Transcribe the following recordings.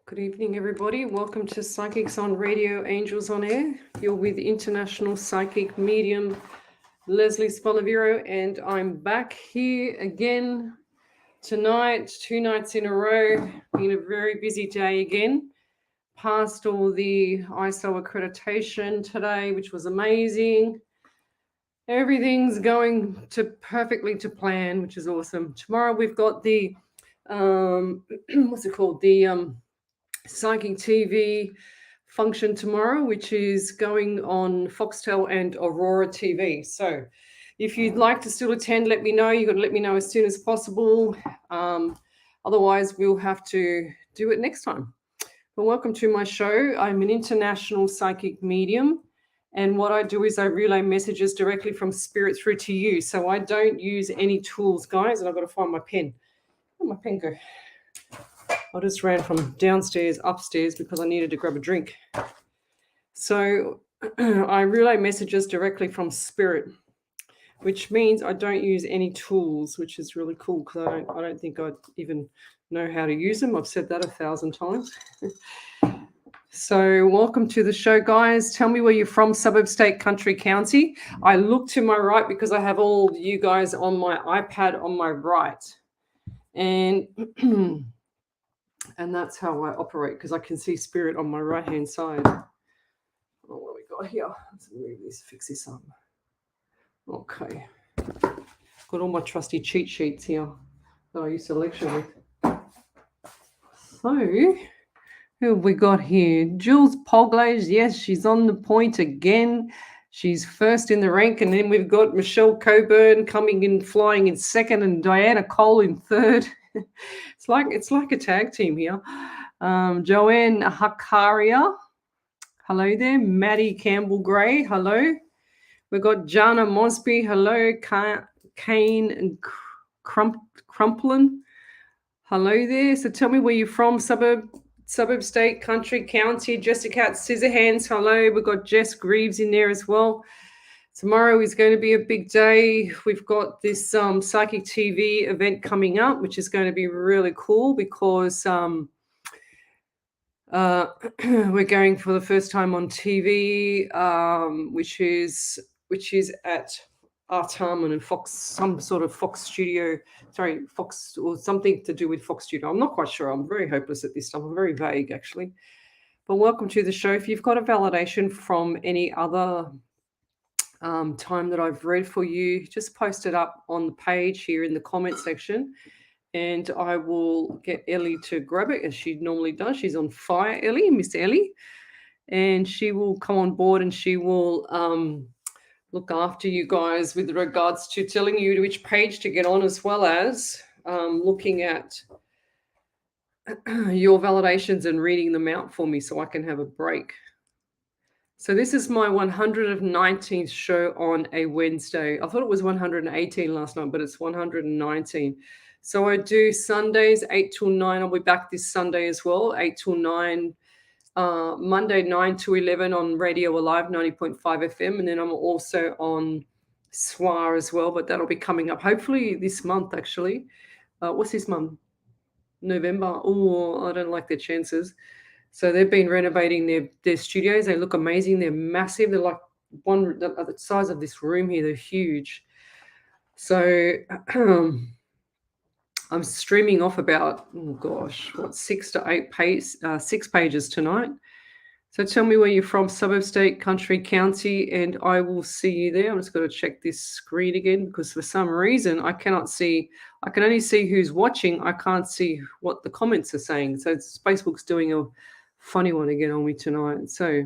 Good evening, everybody. Welcome to Psychics on Radio, Angels on Air. You're with International Psychic Medium Lesley Spaliviero, and I'm back here again tonight, 2 nights in a row. Been a very busy day again. Passed all the ISO accreditation today, which was amazing. Everything's going to perfectly to plan, which is awesome. Tomorrow we've got the what's it called? The Psychic TV function tomorrow, which is going on Foxtel and Aurora TV. So if you'd like to still attend, let me know. You've got to let me know as soon as possible. Otherwise, we'll have to do it next time. Well, welcome to my show. I'm an international psychic medium. And what I do is I relay messages directly from spirit through to you. So I don't use any tools, guys. And I've got to find my pen. Where'd my pen go? I just ran from downstairs upstairs because I needed to grab a drink. So I relay messages directly from spirit, which means I don't use any tools, which is really cool because I don't think I even know how to use them. I've said that 1,000 times. So welcome to the show, guys. Tell me where you're from, suburb, state, country, county. I look to my right because I have all you guys on my iPad on my right. And that's how I operate because I can see spirit on my right-hand side. Oh, what we got here? Let's move this, fix this up. Okay. Got all my trusty cheat sheets here that I used to lecture with. So, who have we got here? Jules Poglaze. Yes, she's on the point again. She's first in the rank. And then we've got Michelle Coburn coming in, flying in second, and Diana Cole in third. It's like a tag team here. Joanne Hakaria, hello there. Maddie Campbell Gray, hello. We've got Jana Mosby, hello. Kane Crumplin, hello there. So tell me where you're from, suburb, state, country, county. Jessica Scissorhands, hello. We've got Jess Greaves in there as well. Tomorrow is going to be a big day. We've got this Psychic TV event coming up, which is going to be really cool because we're going for the first time on TV, which is at Artarmon and Fox, some sort of Fox studio. Sorry, Fox or something to do with Fox Studio. I'm not quite sure. I'm very hopeless at this stuff. I'm very vague, actually. But welcome to the show. If you've got a validation from any other time that I've read for you, just post it up on the page here in the comment section and I will get Ellie to grab it as she normally does. She's on fire, Ellie, Miss Ellie, and she will come on board and she will look after you guys with regards to telling you which page to get on, as well as looking at your validations and reading them out for me so I can have a break. So this is my 119th show on a Wednesday. I thought it was 118 last night, but it's 119. So I do Sundays 8 till 9. I'll be back this Sunday as well, 8 till 9. Monday 9 to 11 on Radio Alive 90.5 FM. And then I'm also on SWAR as well, but that'll be coming up hopefully this month, actually. What's this month? November. Oh, I don't like their chances. So they've been renovating their studios. They look amazing. They're massive. They're like the size of this room here. They're huge. So I'm streaming off about, 6 to 8 6 pages tonight. So tell me where you're from, suburb, state, country, county, and I will see you there. I'm just going to check this screen again because for some reason I cannot see. I can only see who's watching. I can't see what the comments are saying. So Facebook's doing a funny one again on me tonight. So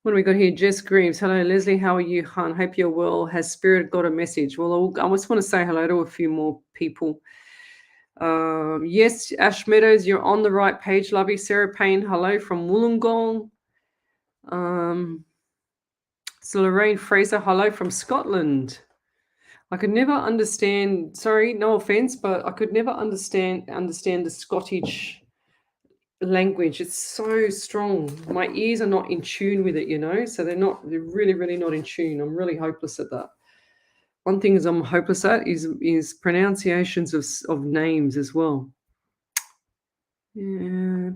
what do we got here? Jess Greaves. Hello, Leslie. How are you, hon? Hope you're well. Has Spirit got a message? Well, I just want to say hello to a few more people. Yes, Ash Meadows, you're on the right page, lovey. Sarah Payne, hello from Wollongong. So Lorraine Fraser, hello from Scotland. I could never understand, sorry, no offense, but I could never understand the Scottish language. It's so strong. My ears are not in tune with it, so they're really, really not in tune. I'm really hopeless at that. One thing I'm hopeless at is pronunciations of names as well. Yeah.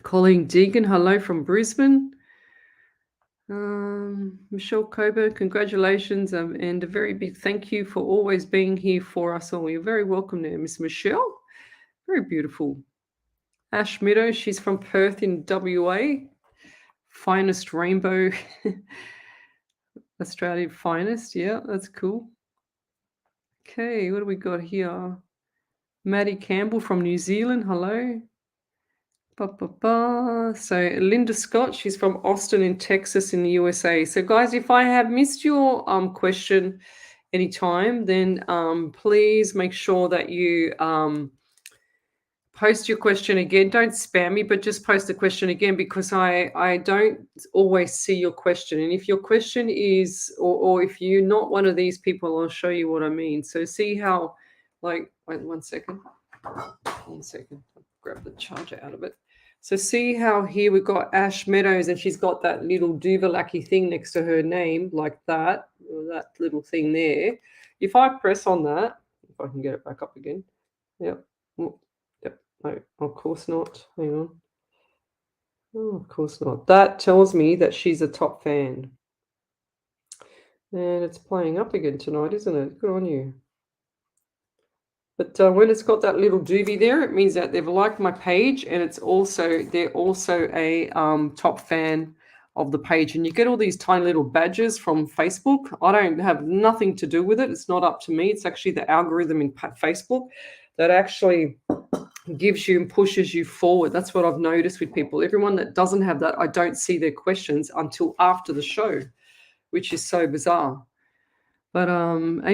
Colleen Deegan, hello from Brisbane. Michelle Coburn, congratulations, and a very big thank you for always being here for us all. You're very welcome there, Miss Michelle. Very beautiful. Ash Meadows, she's from Perth in WA. Finest rainbow. Australian finest. Yeah, that's cool. Okay, what do we got here? Maddie Campbell from New Zealand. Hello. So Linda Scott, she's from Austin in Texas in the USA. So guys, if I have missed your question anytime, then please make sure that you post your question again. Don't spam me, but just post the question again, because I don't always see your question. And if your question is, or if you're not one of these people, I'll show you what I mean. So see how, like, wait 1 second. 1 second. I'll grab the charger out of it. So see how here we've got Ash Meadows, and she's got that little Duvalaki thing next to her name, like that, or that little thing there. If I press on that, if I can get it back up again. Yep. Yep. No, of course not. Hang on. Oh, of course not. That tells me that she's a top fan. And it's playing up again tonight, isn't it? Good on you. But when it's got that little doobie there, it means that they've liked my page, and they're also a top fan of the page. And you get all these tiny little badges from Facebook. I don't have nothing to do with it. It's not up to me. It's actually the algorithm in Facebook that actually gives you and pushes you forward. That's what I've noticed with people. Everyone that doesn't have that, I don't see their questions until after the show, which is so bizarre. But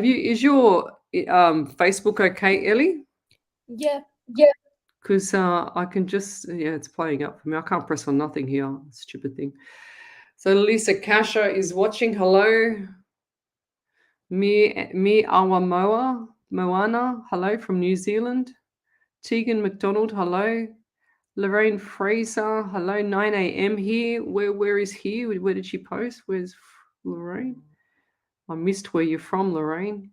is your Facebook okay, Ellie? Yeah. Because I can just, it's playing up for me. I can't press on nothing here. Stupid thing. So Lisa Kasha is watching. Hello. Me Awamoa Moana. Hello from New Zealand. Tegan McDonald. Hello. Lorraine Fraser. Hello. 9 a.m. here. Where is here? Where did she post? Where's Lorraine? I missed where you're from, Lorraine.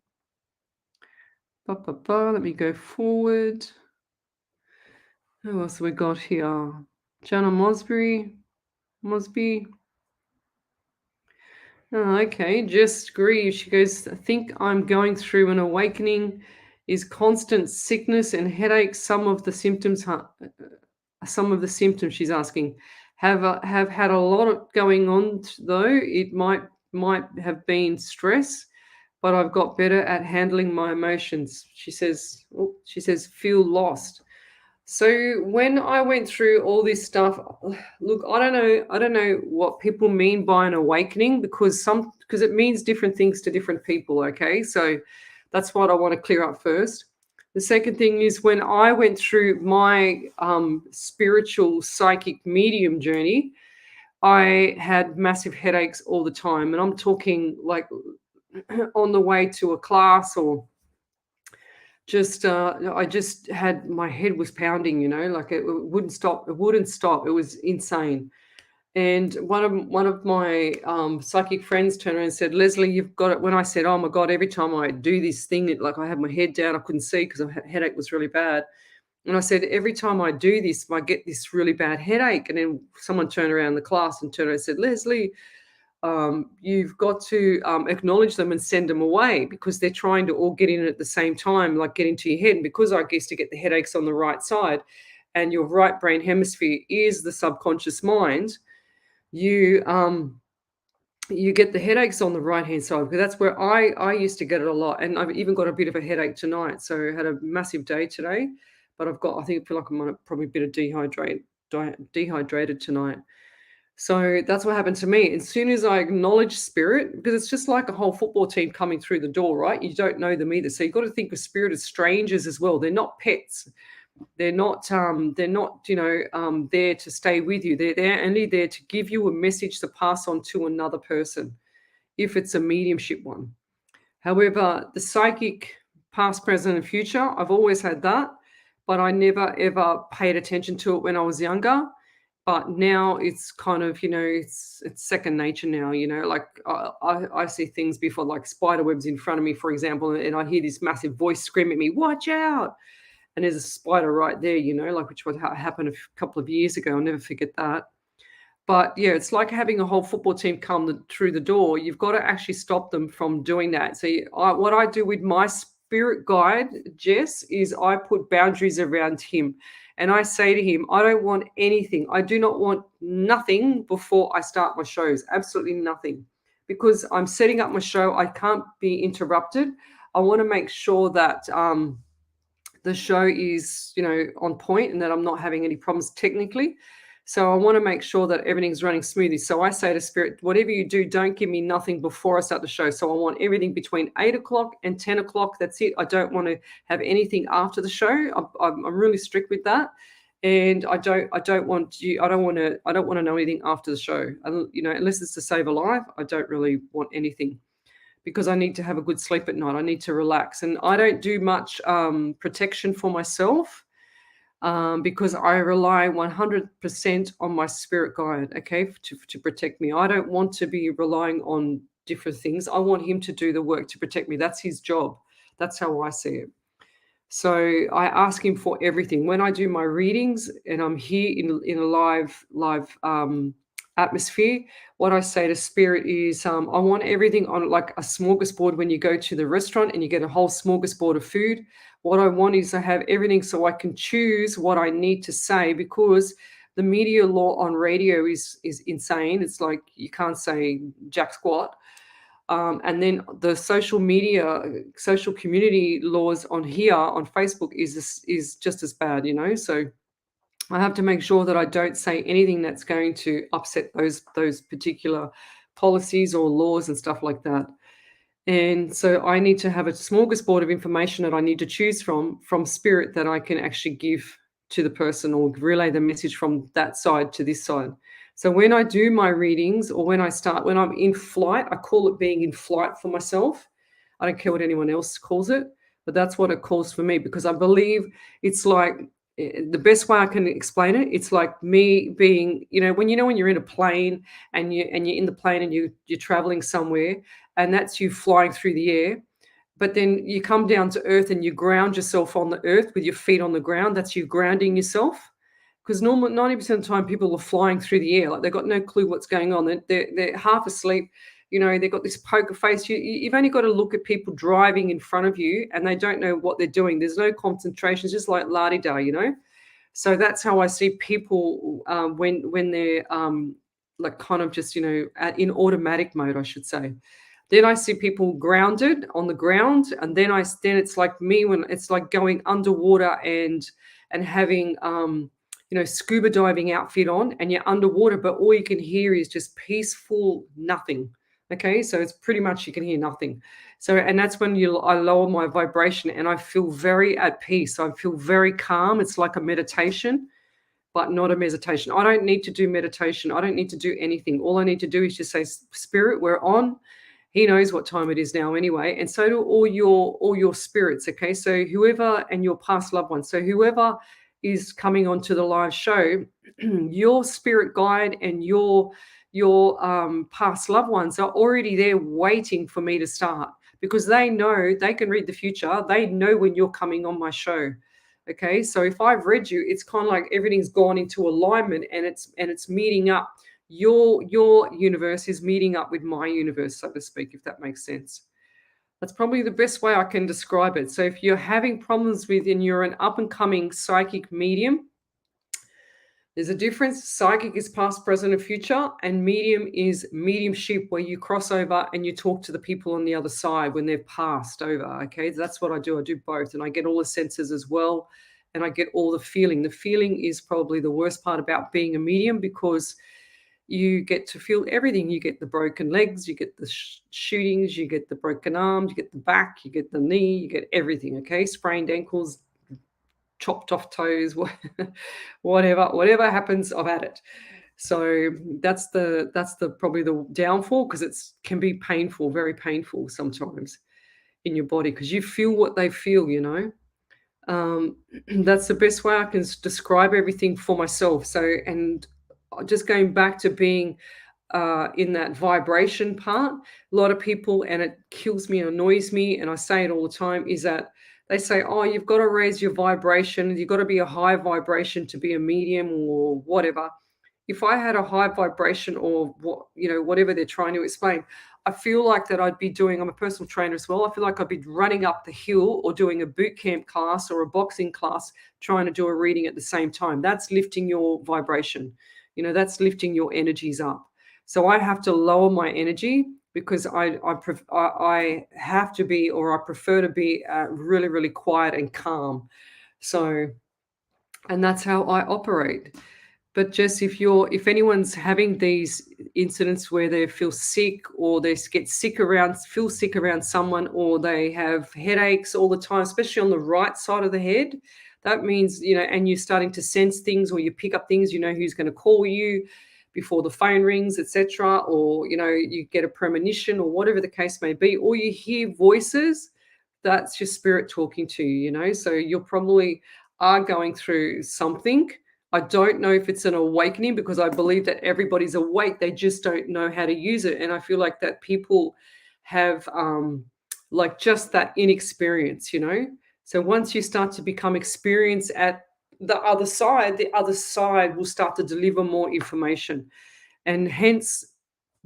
Let me go forward. Who else have we got here? Jana Mosby. Oh, okay. Just Grieve. She goes, I think I'm going through an awakening. Is constant sickness and headaches some of the symptoms? She's asking. Have had a lot of going on though. It might have been stress, but I've got better at handling my emotions. She says feel lost. So when I went through all this stuff, look, I don't know what people mean by an awakening, because it means different things to different people. Okay, so that's what I want to clear up first. The second thing is, when I went through my spiritual psychic medium journey, I had massive headaches all the time, and I'm talking like on the way to a class, or just I just had, my head was pounding, like it wouldn't stop. It was insane. And one of my psychic friends turned around and said, Lesley, you've got it. When I said, oh my God, every time I do this thing, like I had my head down, I couldn't see because my headache was really bad. And I said, every time I do this, I get this really bad headache. And then someone turned around in the class and turned around and said, Lesley, you've got to acknowledge them and send them away, because they're trying to all get in at the same time, like get into your head. And because I guess to get the headaches on the right side, and your right brain hemisphere is the subconscious mind, you get the headaches on the right hand side, because that's where I used to get it a lot. And I've even got a bit of a headache tonight. So I had a massive day today, but I feel like I'm probably a bit of dehydrated tonight. So that's what happened to me. As soon as I acknowledge spirit, because it's just like a whole football team coming through the door, right? You don't know them either. So you've got to think of spirit as strangers as well. They're not pets. They're not there to stay with you. They're only there to give you a message to pass on to another person, if it's a mediumship one. However, the psychic past, present, and future, I've always had that, but I never ever paid attention to it when I was younger. But now it's kind of, it's second nature now, like I see things before, like spider webs in front of me, for example, and I hear this massive voice scream at me, watch out. and there's a spider right there, like which what happened a couple of years ago. I'll never forget that. But yeah, it's like having a whole football team come through the door. You've got to actually stop them from doing that. So what I do with my spirit guide, Jess, is I put boundaries around him. And I say to him, I don't want anything. I do not want nothing before I start my shows. Absolutely nothing. Because I'm setting up my show. I can't be interrupted. I want to make sure that the show is, on point and that I'm not having any problems technically. So I want to make sure that everything's running smoothly. So I say to Spirit, whatever you do, don't give me nothing before I start the show. So I want everything between 8 o'clock and 10 o'clock. That's it. I don't want to have anything after the show. I'm really strict with that. And I don't want to know anything after the show. Unless it's to save a life, I don't really want anything, because I need to have a good sleep at night. I need to relax. And I don't do much protection for myself because I rely 100% on my spirit guide, okay, to protect me. I don't want to be relying on different things. I want him to do the work to protect me. That's his job. That's how I see it. So I ask him for everything. When I do my readings and I'm here in a live atmosphere, what I say to Spirit is I want everything on like a smorgasbord. When you go to the restaurant and you get a whole smorgasbord of food, what I want is to have everything so I can choose what I need to say, because the media law on radio is insane. It's like you can't say jack squat. And then the social community laws on here on Facebook is just as bad, So I have to make sure that I don't say anything that's going to upset those particular policies or laws and stuff like that. And so I need to have a smorgasbord of information that I need to choose from Spirit that I can actually give to the person or relay the message from that side to this side. So when I do my readings or when I'm in flight, I call it being in flight for myself. I don't care what anyone else calls it, but that's what it calls for me, because I believe it's like the best way I can explain it. It's like me being, when you're in a plane and you're in the plane and you're traveling somewhere, and that's you flying through the air. But then you come down to earth and you ground yourself on the earth with your feet on the ground. That's you grounding yourself. Because normally 90% of the time people are flying through the air. Like they've got no clue what's going on. They're half asleep. They've got this poker face. You've only got to look at people driving in front of you and they don't know what they're doing. There's no concentration. It's just like la-di-da, So that's how I see people when they're like kind of just, in automatic mode, I should say. Then I see people grounded on the ground, and then it's like me when it's like going underwater and having scuba diving outfit on, and you're underwater, but all you can hear is just peaceful nothing. Okay, so it's pretty much you can hear nothing. So, and that's when I lower my vibration and I feel very at peace. I feel very calm. It's like a meditation, but not a meditation. I don't need to do meditation. I don't need to do anything. All I need to do is just say, Spirit, we're on. He knows what time it is now anyway. And so do all your spirits. Okay. So whoever, and your past loved ones. So whoever is coming onto the live show, your spirit guide and your past loved ones are already there waiting for me to start, because they know they can read the future. They know when you're coming on my show. Okay. So if I've read you, it's kind of like everything's gone into alignment and it's meeting up. Your universe is meeting up with my universe, so to speak, if that makes sense. That's probably the best way I can describe it. So if you're having problems with and you're an up-and-coming psychic medium, there's a difference. Psychic is past, present, and future, and medium is mediumship, where you cross over and you talk to the people on the other side when they've passed over. Okay, that's what I do. I do both, and I get all the senses as well, and I get all the feeling. The feeling is probably the worst part about being a medium, because you get to feel everything. You get the broken legs, you get the shootings, you get the broken arms, you get the back, you get the knee, you get everything. Okay, sprained ankles, chopped off toes, whatever happens, I've had it. So that's the probably the downfall, because it can be painful, very painful sometimes in your body, because you feel what they feel. That's the best way I can describe everything for myself. So, and just going back to being in that vibration part, a lot of people, and it kills me, annoys me, and I say it all the time, is that they say, oh, you've got to raise your vibration. You've got to be a high vibration to be a medium or whatever. If I had a high vibration or whatever they're trying to explain, I feel like that I'd be doing, I'm a personal trainer as well. I feel like I'd be running up the hill or doing a boot camp class or a boxing class, trying to do a reading at the same time. That's lifting your vibration. That's lifting your energies up. So I have to lower my energy because I have to be, or I prefer to be really, really quiet and calm. So, and that's how I operate. But Jess, if anyone's having these incidents where they feel sick or they feel sick around someone, or they have headaches all the time, especially on the right side of the head, that means, and you're starting to sense things or you pick up things, who's going to call you before the phone rings, etc. Or, you get a premonition or whatever the case may be, or you hear voices, that's your spirit talking to you, so you probably are going through something. I don't know if it's an awakening, because I believe that everybody's awake. They just don't know how to use it. And I feel like that people have like just that inexperience, So once you start to become experienced at the other side will start to deliver more information. And hence,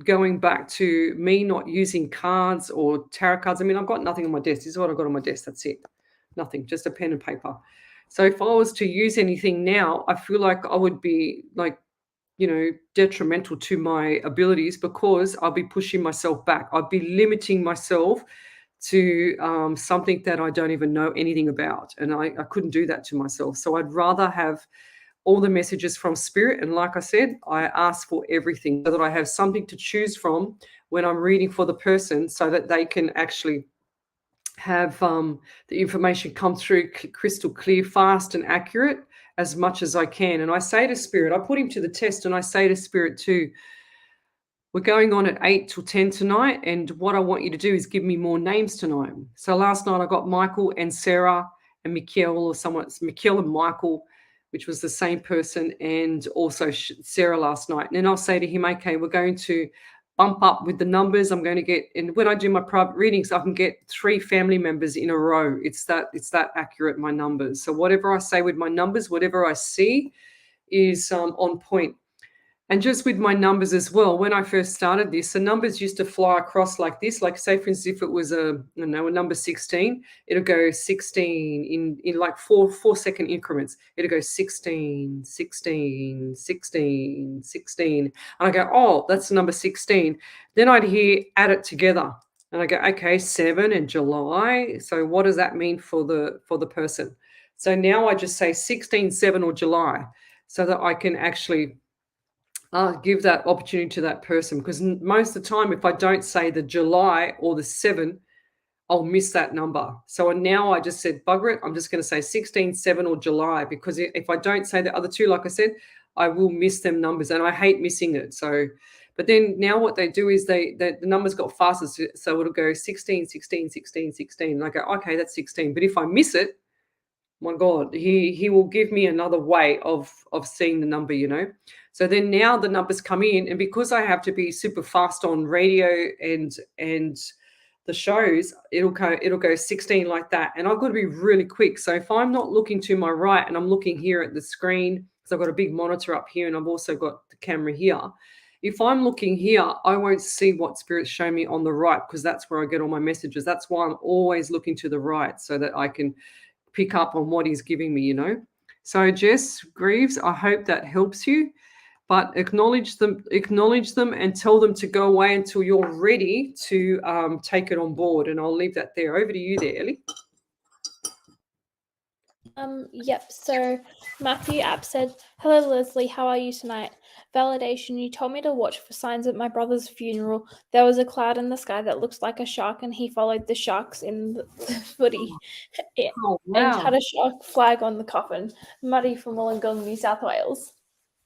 going back to me not using cards or tarot cards. I mean, I've got nothing on my desk. This is what I've got on my desk. That's it. Nothing, just a pen and paper. So if I was to use anything now, I feel like I would be like, detrimental to my abilities, because I'll be pushing myself back. I'd be limiting myself to something that I don't even know anything about. And I couldn't do that to myself. So I'd rather have all the messages from spirit. And like I said, I ask for everything so that I have something to choose from when I'm reading for the person, so that they can actually have the information come through crystal clear, fast and accurate as much as I can. And I say to spirit, I put him to the test, and I say to spirit too, we're going on at 8 till 10 tonight, and what I want you to do is give me more names tonight. So last night I got Michael and Sarah and Mikhail, or someone, it's Mikhail and Michael, which was the same person, and also Sarah last night. And then I'll say to him, okay, we're going to bump up with the numbers. I'm going to get, and when I do my private readings, I can get 3 family members in a row. It's that accurate, my numbers. So whatever I say with my numbers, whatever I see is on point. And just with my numbers as well, when I first started this, the numbers used to fly across like this. Like, say, for instance, if it was a number 16, it'll go 16 in like 4-second increments. It'll go 16, 16, 16, 16. And I go, oh, that's the number 16. Then I'd hear add it together. And I go, okay, 7 and July. So what does that mean for the person? So now I just say 16, 7 or July, so that I can actually give that opportunity to that person. Because most of the time, if I don't say the July or the 7, I'll miss that number. So now I just said, bugger it, I'm just going to say 16, 7 or July, because if I don't say the other two, like I said, I will miss them numbers, and I hate missing it. So, but then now what they do is the numbers got faster. So it'll go 16, 16, 16, 16. And I go, okay, that's 16. But if I miss it, my God, he will give me another way of seeing the number, So then now the numbers come in, and because I have to be super fast on radio and the shows, it'll go 16 like that, and I've got to be really quick. So if I'm not looking to my right and I'm looking here at the screen, because I've got a big monitor up here and I've also got the camera here. If I'm looking here, I won't see what spirits show me on the right, because that's where I get all my messages. That's why I'm always looking to the right, so that I can pick up on what he's giving me, So Jess Greaves, I hope that helps you, but acknowledge them and tell them to go away until you're ready to take it on board. And I'll leave that there. Over to you there, Ellie. Yep. So Matthew App said, hello, Leslie. How are you tonight? Validation. You told me to watch for signs at my brother's funeral. There was a cloud in the sky that looks like a shark, and he followed the sharks in the footy and had a shark flag on the coffin. Muddy from Wollongong, New South Wales.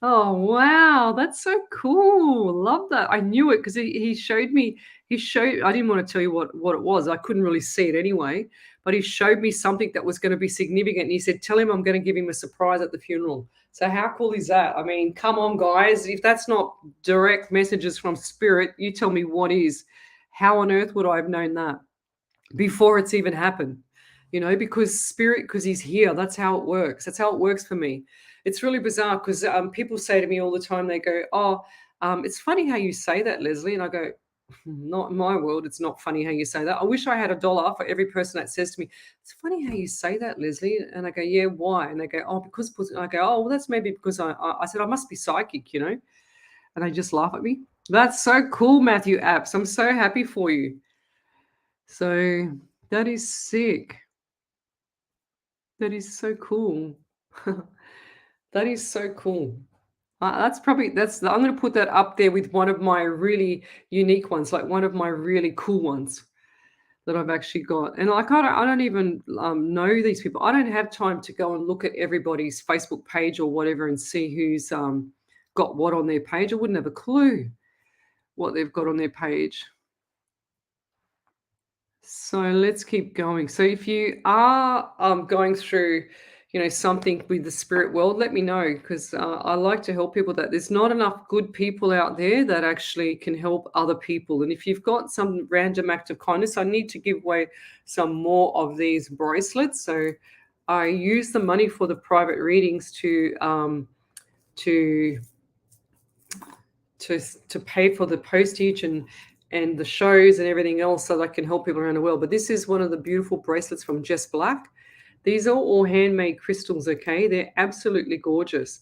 Oh, wow. That's so cool. Love that. I knew it because he showed me. I didn't want to tell you what it was. I couldn't really see it anyway. But he showed me something that was going to be significant. And he said, tell him I'm going to give him a surprise at the funeral. So how cool is that? I mean, come on, guys. If that's not direct messages from spirit, you tell me what is. How on earth would I have known that before it's even happened? you know, because he's here. That's how it works. That's how it works for me. It's really bizarre because people say to me all the time, they go, oh, it's funny how you say that, Lesley. And I go, not in my world. It's not funny how you say that. I wish I had $1 for every person that says to me, it's funny how you say that, Lesley. And I go, yeah, why? And they go, oh, because I go, oh, well, that's maybe because I said, I must be psychic, you know, and they just laugh at me. That's so cool, Matthew Apps. I'm so happy for you. So that is sick. That is so cool. That is so cool. I'm going to put that up there with one of my really unique ones, like one of my really cool ones that I've actually got. And like, I don't even know these people. I don't have time to go and look at everybody's Facebook page or whatever and see who's got what on their page. I wouldn't have a clue what they've got on their page. So let's keep going. So if you are going through, you know, something with the spirit world, let me know, because I like to help people. That there's not enough good people out there that actually can help other people. And if you've got some random act of kindness, I need to give away some more of these bracelets. So I use the money for the private readings to pay for the postage and the shows and everything else, so that I can help people around the world. But this is one of the beautiful bracelets from Jess Black. These are all handmade crystals, okay? They're absolutely gorgeous.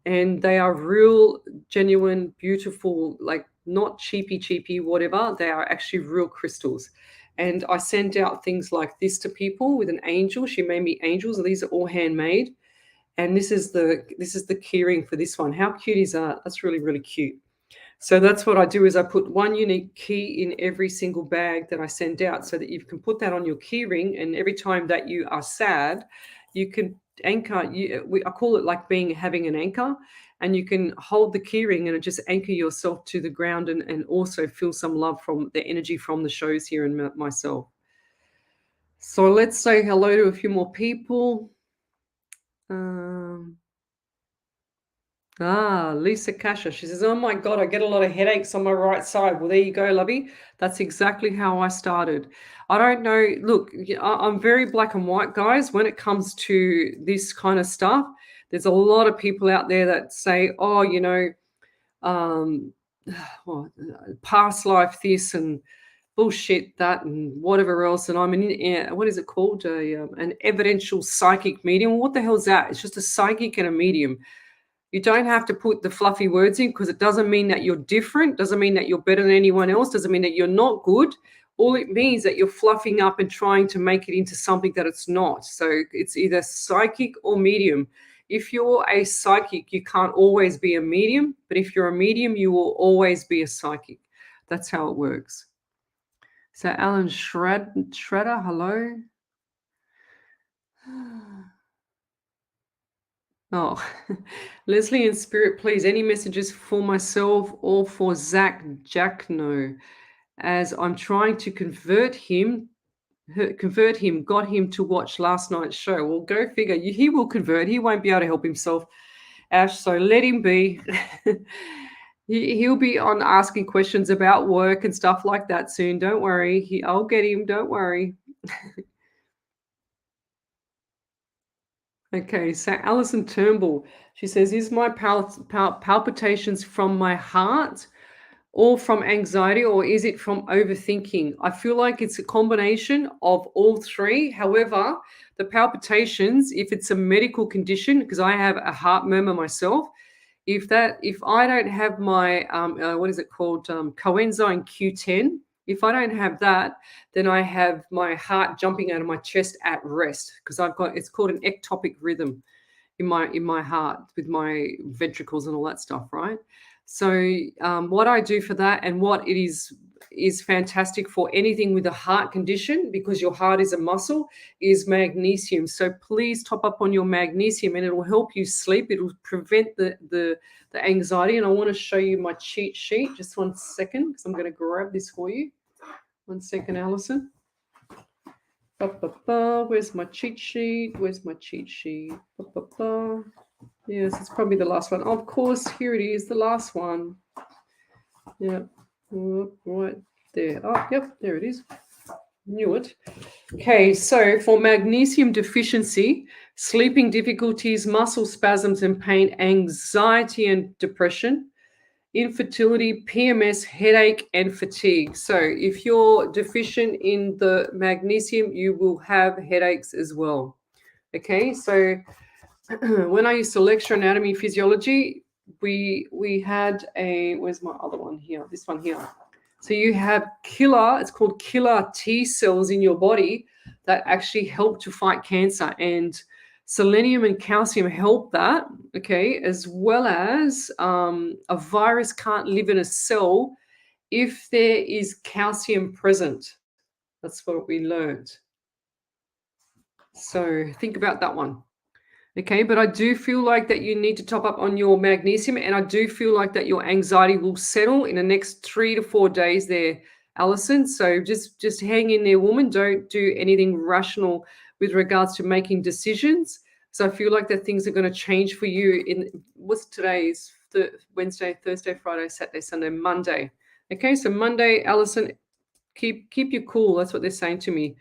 And they are real, genuine, beautiful, like not cheapy, whatever. They are actually real crystals. And I send out things like this to people with an angel. She made me angels. These are all handmade. And this is the keyring for this one. How cute is that? That's really, really cute. So that's what I do, is I put one unique key in every single bag that I send out, so that you can put that on your key ring. And every time that you are sad, you can anchor. I call it like having an anchor, and you can hold the key ring and just anchor yourself to the ground, and also feel some love from the energy from the shows here and myself. So let's say hello to a few more people. Lisa Kasha. She says, oh my God, I get a lot of headaches on my right side. Well, there you go, lovey. That's exactly how I started. I don't know. Look, I'm very black and white, guys, when it comes to this kind of stuff. There's a lot of people out there that say, oh, you know, past life this and bullshit that and whatever else. And I'm what is it called? An evidential psychic medium. What the hell is that? It's just a psychic and a medium. You don't have to put the fluffy words in, because it doesn't mean that you're different, doesn't mean that you're better than anyone else, doesn't mean that you're not good. All it means that you're fluffing up and trying to make it into something that it's not. So it's either psychic or medium. If you're a psychic, you can't always be a medium, but if you're a medium, you will always be a psychic. That's how it works. So Alan Shredder, hello. Oh, Lesley in spirit, please, any messages for myself or for Zach Jackno, as I'm trying to convert him, got him to watch last night's show. Well, go figure. He will convert. He won't be able to help himself, Ash, so let him be. He'll be on asking questions about work and stuff like that soon. Don't worry. I'll get him. Don't worry. Okay, so Alison Turnbull, she says, is my palpitations from my heart or from anxiety, or is it from overthinking? I feel like it's a combination of all three. However, the palpitations, if it's a medical condition, because I have a heart murmur myself, if I don't have my, what is it called, coenzyme Q10, if I don't have that, then I have my heart jumping out of my chest at rest, because it's called an ectopic rhythm in my heart with my ventricles and all that stuff, right? So what I do for that, and what it is fantastic for anything with a heart condition, because your heart is a muscle, is magnesium. So please top up on your magnesium, and it will help you sleep. It will prevent the anxiety. And I want to show you my cheat sheet. Just 1 second, because I'm going to grab this for you. 1 second, Alison. Where's my cheat sheet? Yes, it's probably the last one. Of course, here it is, the last one. Yeah, right there. Oh, yep, there it is. Knew it. Okay, so for magnesium deficiency, sleeping difficulties, muscle spasms and pain, anxiety and depression, infertility, PMS, headache, and fatigue. So if you're deficient in the magnesium, you will have headaches as well. Okay, so when I used to lecture anatomy physiology, we had a, where's my other one here? This one here. So you have killer, it's called killer T cells in your body that actually help to fight cancer, and selenium and calcium help that. Okay, as well as a virus can't live in a cell if there is calcium present. That's what we learned. So think about that one. Okay, but I do feel like that you need to top up on your magnesium, and I do feel like that your anxiety will settle in the next 3 to 4 days there, Alison. So just hang in there, woman. Don't do anything rational with regards to making decisions. So I feel like that things are going to change for you in what's today's Wednesday, Thursday, Friday, Saturday, Sunday, Monday. Okay, so Monday, Alison, keep you cool. That's what they're saying to me.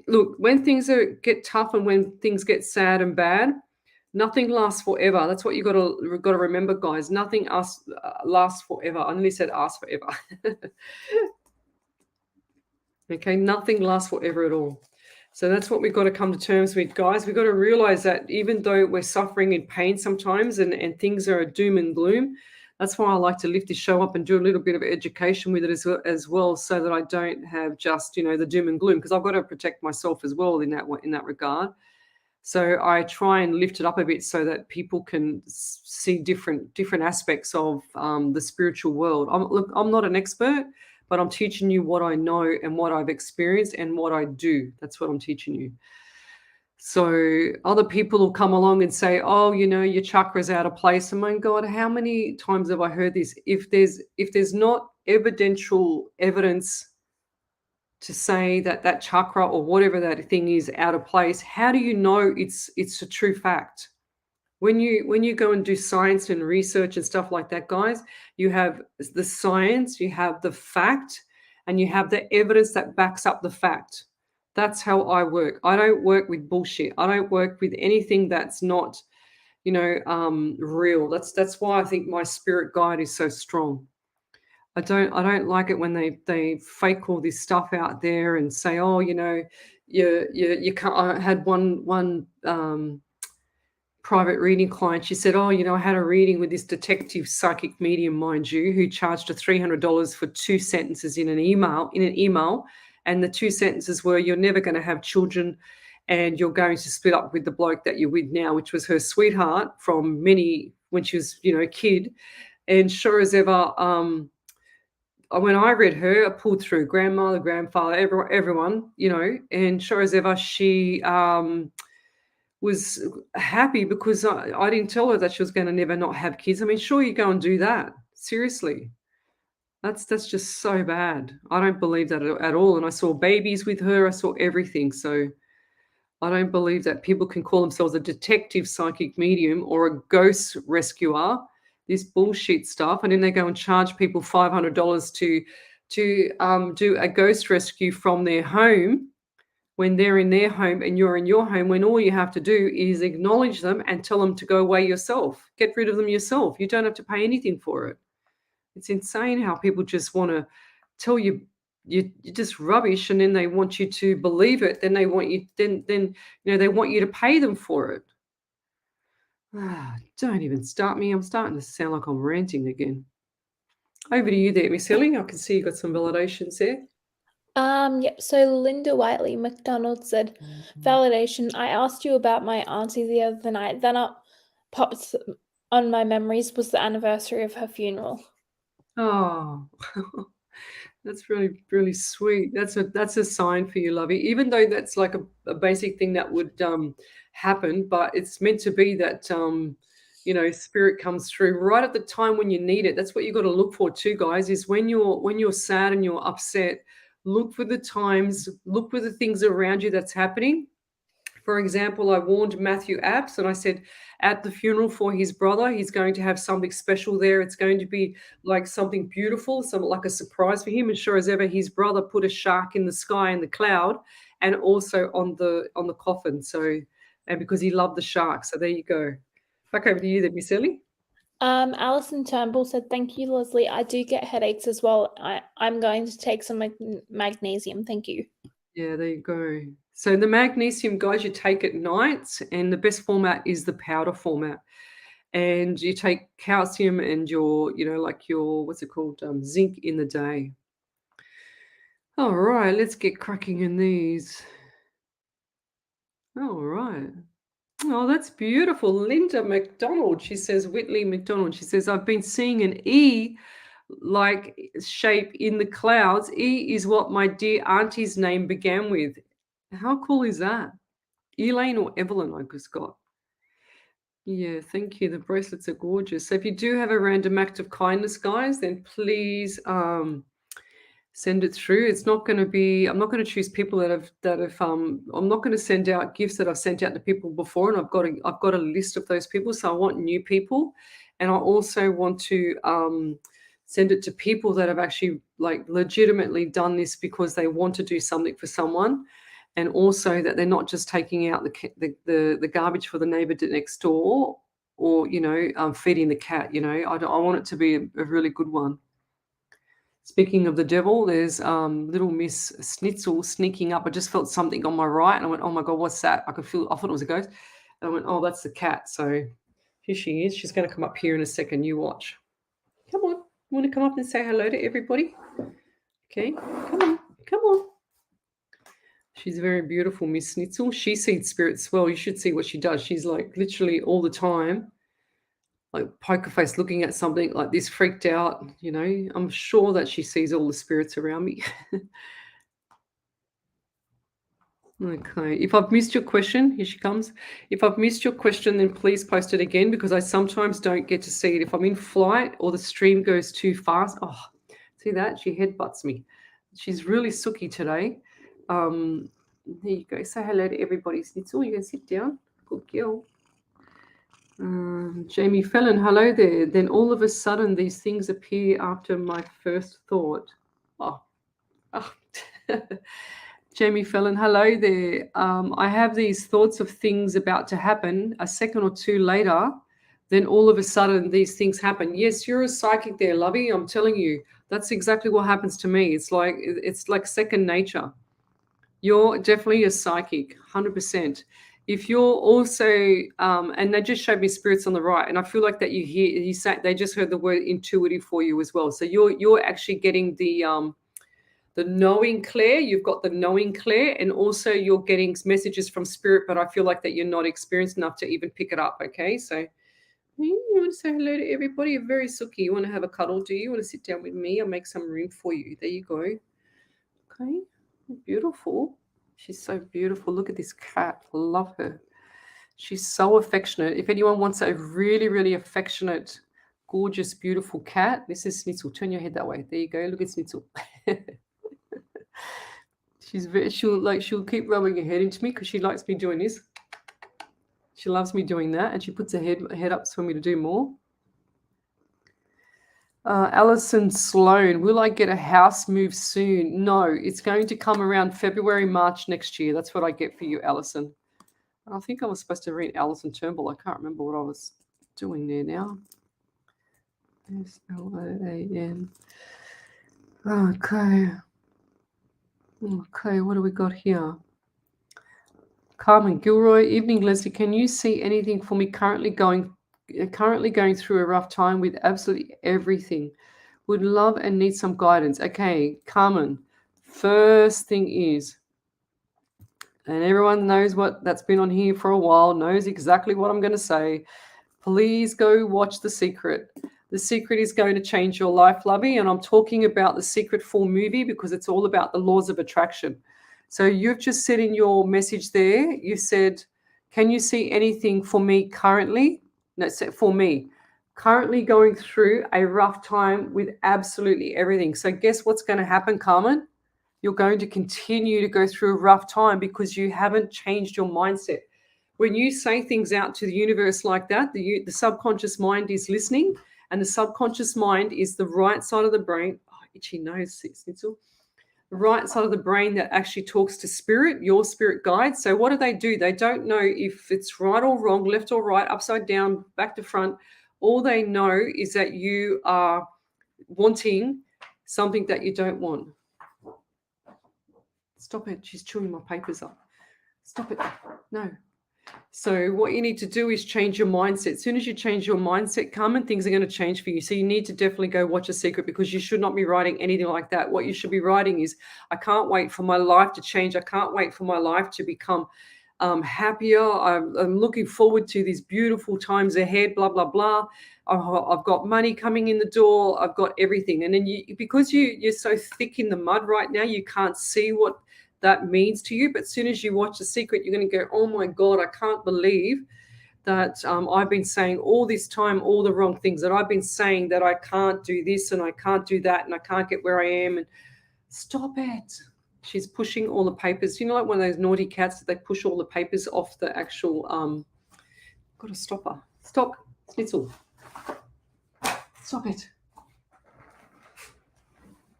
Look, when things get tough and when things get sad and bad, nothing lasts forever. That's what you got to remember, guys. Nothing lasts forever. I nearly said ask forever. Okay, nothing lasts forever at all. So that's what we've got to come to terms with, guys. We've got to realize that even though we're suffering in pain sometimes and things are doom and gloom, that's why I like to lift this show up and do a little bit of education with it as well, so that I don't have just, the doom and gloom, because I've got to protect myself as well in that regard. So I try and lift it up a bit so that people can see different aspects of the spiritual world. I'm not an expert, but I'm teaching you what I know and what I've experienced and what I do. That's what I'm teaching you. So other people will come along and say, oh, your chakra's out of place. And my God, how many times have I heard this? If there's not evidential evidence to say that chakra or whatever that thing is out of place, how do you know it's a true fact? When you go and do science and research and stuff like that, guys, you have the science, you have the fact, and you have the evidence that backs up the fact. That's how I work. I don't work with bullshit. I don't work with anything that's not, real. That's why I think my spirit guide is so strong. I don't like it when they fake all this stuff out there and say, oh, you can't. I had one private reading client. She said, oh, I had a reading with this detective psychic medium, mind you, who charged her $300 for 2 sentences in an email. And the 2 sentences were, you're never going to have children and you're going to split up with the bloke that you're with now, which was her sweetheart from when she was, a kid. And sure as ever, when I read her, I pulled through grandmother, grandfather, everyone, and sure as ever, she was happy because I didn't tell her that she was going to never not have kids. I mean, sure, you go and do that. Seriously. That's just so bad. I don't believe that at all. And I saw babies with her. I saw everything. So I don't believe that people can call themselves a detective psychic medium or a ghost rescuer, this bullshit stuff. And then they go and charge people $500 to do a ghost rescue from their home when they're in their home and you're in your home, when all you have to do is acknowledge them and tell them to go away yourself. Get rid of them yourself. You don't have to pay anything for it. It's insane how people just want to tell you you're just rubbish, and then they want you to believe it. Then they want you they want you to pay them for it. Don't even start me. I'm starting to sound like I'm ranting again. Over to you there, Miss Hilling. I can see you got some validations there. Yep. So Linda Whiteley McDonald said, validation. I asked you about my auntie the other night. Then up popped on my memories was the anniversary of her funeral. Oh, that's really, really sweet. That's a sign for you, lovey. Even though that's like a basic thing that would happen, but it's meant to be that spirit comes through right at the time when you need it. That's what you got to look for too, guys. Is when you're sad and you're upset, look for the times, look for the things around you that's happening. For example, I warned Matthew Apps and I said, at the funeral for his brother, he's going to have something special there. It's going to be like something beautiful, like a surprise for him. And sure as ever, his brother put a shark in the sky in the cloud and also on the coffin. So, and because he loved the shark. So there you go. Back over to you then, Miss Ellie. Alison Turnbull said, "Thank you, Leslie. I do get headaches as well. I'm going to take some magnesium. Thank you." Yeah, there you go. So the magnesium, guys, you take at night, and the best format is the powder format. And you take calcium and your, like your, what's it called, zinc in the day. All right, let's get cracking in these. All right. Oh, that's beautiful. Linda McDonald. She says, Whitley McDonald. She says, I've been seeing an E like shape in the clouds. E is what my dear auntie's name began with. How cool is that? Elaine or Evelyn, I just got. Yeah, thank you. The bracelets are gorgeous. So if you do have a random act of kindness, guys, then please send it through. It's not going to be, I'm not going to choose people that have I'm not going to send out gifts that I've sent out to people before, and I've got a list of those people. So I want new people, and I also want to send it to people that have actually like legitimately done this because they want to do something for someone, and also that they're not just taking out the garbage for the neighbor next door, or feeding the cat. I want it to be a really good one. Speaking of the devil, there's little Miss Snitzel sneaking up. I just felt something on my right, and I went, "Oh my God, what's that?" I thought it was a ghost. And I went, "Oh, that's the cat." So here she is. She's going to come up here in a second. You watch. Come on. You want to come up and say hello to everybody? Okay. Come on. Come on. She's very beautiful, Miss Snitzel. She sees spirits well. You should see what she does. She's like literally all the time, like poker face, looking at something like this, freaked out. I'm sure that she sees all the spirits around me. Okay. If I've missed your question, here she comes. If I've missed your question, then please post it again, because I sometimes don't get to see it. If I'm in flight or the stream goes too fast. Oh, see that? She headbutts me. She's really sooky today. There you go. Say hello to everybody, Snitzel. You can sit down. Good girl. Jamie Fallon, hello there. Then all of a sudden, these things appear after my first thought. Oh. Jamie Fallon, hello there. I have these thoughts of things about to happen. A second or two later, then all of a sudden these things happen. Yes, you're a psychic there, lovey. I'm telling you, that's exactly what happens to me. It's like second nature. You're definitely a psychic, 100%. If you're also, and they just showed me spirits on the right, and I feel like that you say they just heard the word intuitive for you as well. So you're actually getting the knowing Claire. You've got the knowing Claire, and also you're getting messages from spirit, but I feel like that you're not experienced enough to even pick it up. Okay, so you want to say hello to everybody. You're very sooky. You want to have a cuddle, do you? You want to sit down with me? I'll make some room for you. There you go. Okay, beautiful. She's so beautiful. Look at this cat. I love her. She's so affectionate. If anyone wants a really, really affectionate, gorgeous, beautiful cat, this is Snitzel. Turn your head that way. There you go. Look at Snitzel. She'll keep rubbing her head into me because she likes me doing this. She loves me doing that, and she puts her head up for me to do more. Alison Sloan, will I get a house move soon? No, it's going to come around February, March next year. That's what I get for you, Alison. I think I was supposed to read Alison Turnbull. I can't remember what I was doing there now. S-L-O-A-N. Okay, what do we got here? Carmen Gilroy, evening, Leslie. Can you see anything for me currently going through a rough time with absolutely everything? Would love and need some guidance. Okay, Carmen, first thing is, and everyone knows what that's been on here for a while, knows exactly what I'm going to say. Please go watch The Secret. The Secret is going to change your life, lovey. And I'm talking about The Secret full movie because it's all about the laws of attraction. So you've just said in your message there, you said, can you see anything for me currently? No, for me. Currently going through a rough time with absolutely everything. So guess what's going to happen, Carmen? You're going to continue to go through a rough time because you haven't changed your mindset. When you say things out to the universe like that, the subconscious mind is listening, and the subconscious mind is the right side of the brain. Oh, itchy nose, Snitzel. right side of the brain that actually talks to spirit, your spirit guide. So what do? They don't know if it's right or wrong, left or right, upside down, back to front. All they know is that you are wanting something that you don't want. Stop it. She's chewing my papers up. Stop it. No. So what you need to do is change your mindset. As soon as you change your mindset, Carmen, things are going to change for you. So you need to definitely go watch A Secret, because you should not be writing anything like that. What you should be writing is, I can't wait for my life to change. I can't wait for my life to become happier. I'm looking forward to these beautiful times ahead, blah, blah, blah. I've got money coming in the door. I've got everything. And then because you're so thick in the mud right now, you can't see what that means to you. But as soon as you watch The Secret, you're going to go, oh my God, I can't believe that I've been saying all this time all the wrong things, that I've been saying that I can't do this and I can't do that and I can't get where I am. And stop it. She's pushing all the papers. You know, like one of those naughty cats that they push all the papers off the actual, got to stop her. Stop, Snitzel. Stop it.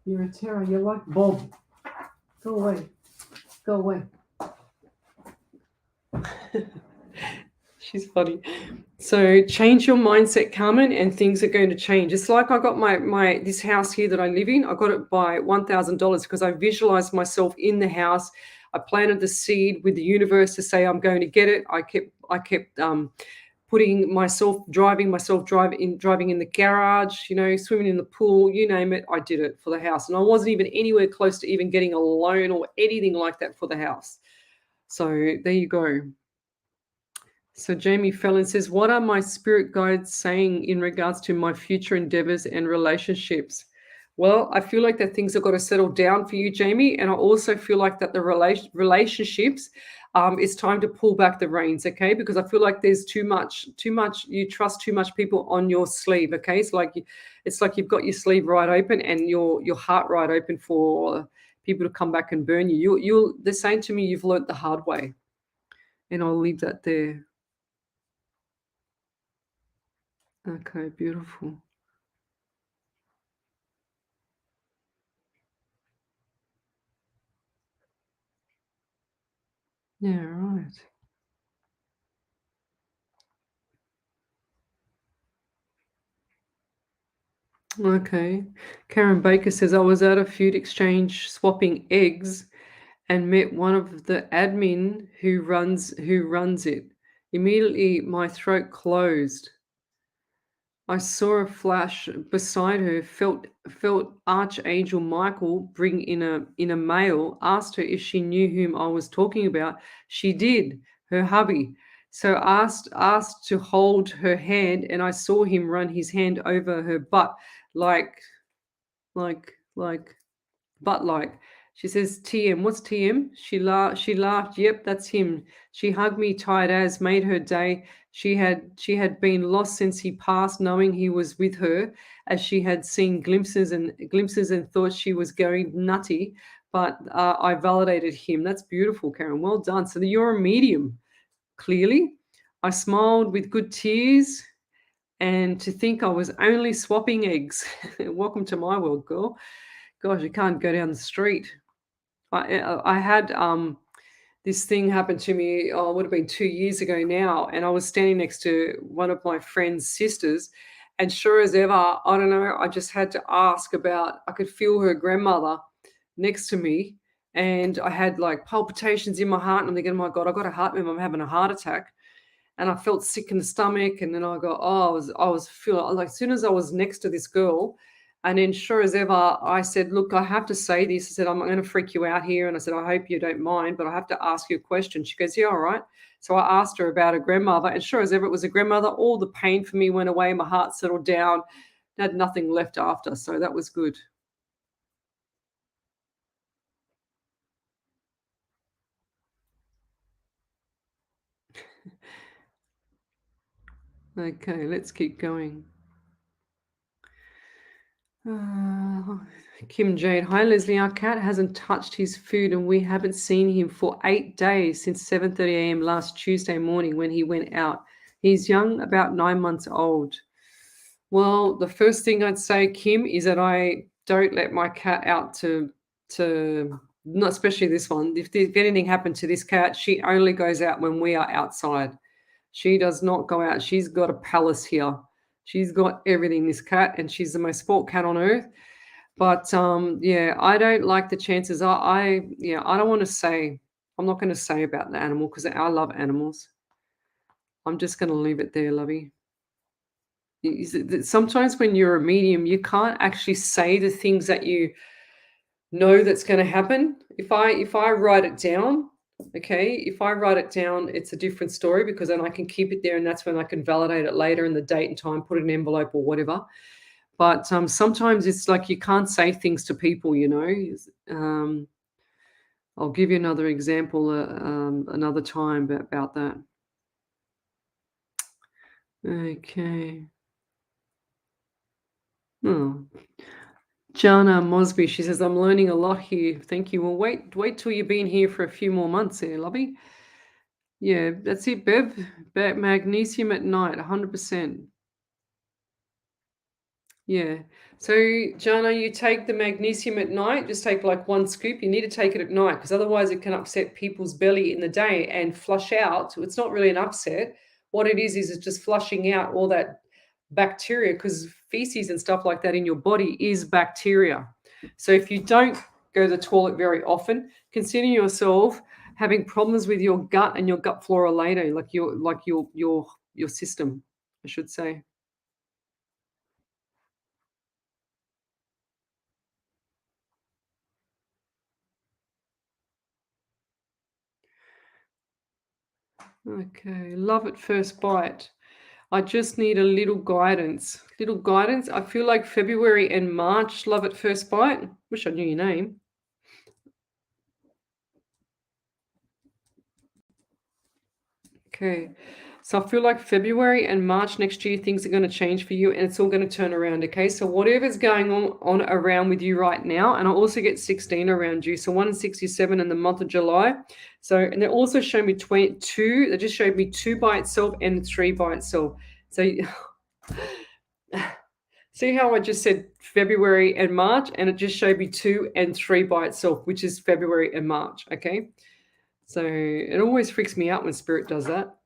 You're a terror. You're like Bob. Go away. Go away. She's funny. So change your mindset, Carmen, and things are going to change. It's like I got my this house here that I live in. I got it by $1,000 because I visualized myself in the house. I planted the seed with the universe to say I'm going to get it. I kept putting myself, driving in the garage, you know, swimming in the pool, you name it. I did it for the house, and I wasn't even anywhere close to even getting a loan or anything like that for the house. So there you go. So Jamie Fallon says, what are my spirit guides saying in regards to my future endeavors and relationships? Well, I feel like that things have got to settle down for you, Jamie. And I also feel like that the relationships, it's time to pull back the reins, okay? Because I feel like there's too much, you trust too much people on your sleeve, okay? It's like you've got your sleeve right open and your heart right open for people to come back and burn you. They're saying to me, you've learnt the hard way. And I'll leave that there. Okay, beautiful. Yeah, right. Okay. Karen Baker says, I was at a food exchange swapping eggs and met one of the admin who runs it. Immediately my throat closed. I saw a flash beside her, felt Archangel Michael bring in a mail, asked her if she knew whom I was talking about. She did, her hubby. So asked to hold her hand, and I saw him run his hand over her butt like butt like. She says, TM, what's TM? She laughed, yep, that's him. She hugged me tight as, made her day. She had been lost since he passed, knowing he was with her, as she had seen glimpses and thought she was going nutty, but I validated him. That's beautiful, Karen. Well done. So you're a medium, clearly. I smiled with good tears, and to think I was only swapping eggs. Welcome to my world, girl. Gosh, you can't go down the street. I had this thing happen to me, it would have been 2 years ago now, and I was standing next to one of my friend's sisters, and sure as ever, I don't know, I just had to ask about, I could feel her grandmother next to me, and I had like palpitations in my heart, and I'm thinking, oh my God, I got a heart rhythm, I'm having a heart attack. And I felt sick in the stomach, and then I got, I was feeling like, as soon as I was next to this girl, and then sure as ever, I said, look, I have to say this. I said, I'm going to freak you out here. And I said, I hope you don't mind, but I have to ask you a question. She goes, yeah, all right. So I asked her about her grandmother, and sure as ever, it was a grandmother. All the pain for me went away. My heart settled down. I had nothing left after. So that was good. Okay, let's keep going. Kim Jade, hi Leslie, our cat hasn't touched his food and we haven't seen him for 8 days since 7:30 a.m. last Tuesday morning when he went out. He's young, about 9 months old. Well, the first thing I'd say, Kim, is that I don't let my cat out to to, not especially this one. If anything happened to this cat, she only goes out when we are outside. She does not go out. She's got a palace here. She's got everything, this cat, and she's the most sport cat on earth. But yeah, I don't like the chances. I don't want to say. I'm not going to say about the animal because I love animals. I'm just going to leave it there, lovey. Sometimes when you're a medium, you can't actually say the things that you know that's going to happen. If I write it down, okay, if I write it down, it's a different story because then I can keep it there and that's when I can validate it later in the date and time, put it in an envelope or whatever. But sometimes it's like you can't say things to people, you know. I'll give you another example another time about that. Okay. Oh. Jana Mosby, she says, I'm learning a lot here. Thank you. Well, wait till you've been here for a few more months there, lovey. Yeah, that's it, Bev. Magnesium at night, 100%. Yeah. So, Jana, you take the magnesium at night, just take like 1 scoop. You need to take it at night because otherwise it can upset people's belly in the day and flush out. So it's not really an upset. What it is it's just flushing out all that bacteria because feces and stuff like that in your body is bacteria. So if you don't go to the toilet very often, consider yourself having problems with your gut and your gut flora later, like your system, I should say. Okay, love at first bite. I just need a little guidance. Little guidance. I feel like February and March, love at first bite. Wish I knew your name. Okay. So I feel like February and March next year, things are going to change for you and it's all going to turn around. Okay. So whatever's going on around with you right now, and I also get 16 around you. So 1 and 67 in the month of July. So, and they also show me 22. They just showed me 2 by itself and 3 by itself. So see how I just said February and March, and it just showed me 2 and 3 by itself, which is February and March. Okay. So it always freaks me out when spirit does that.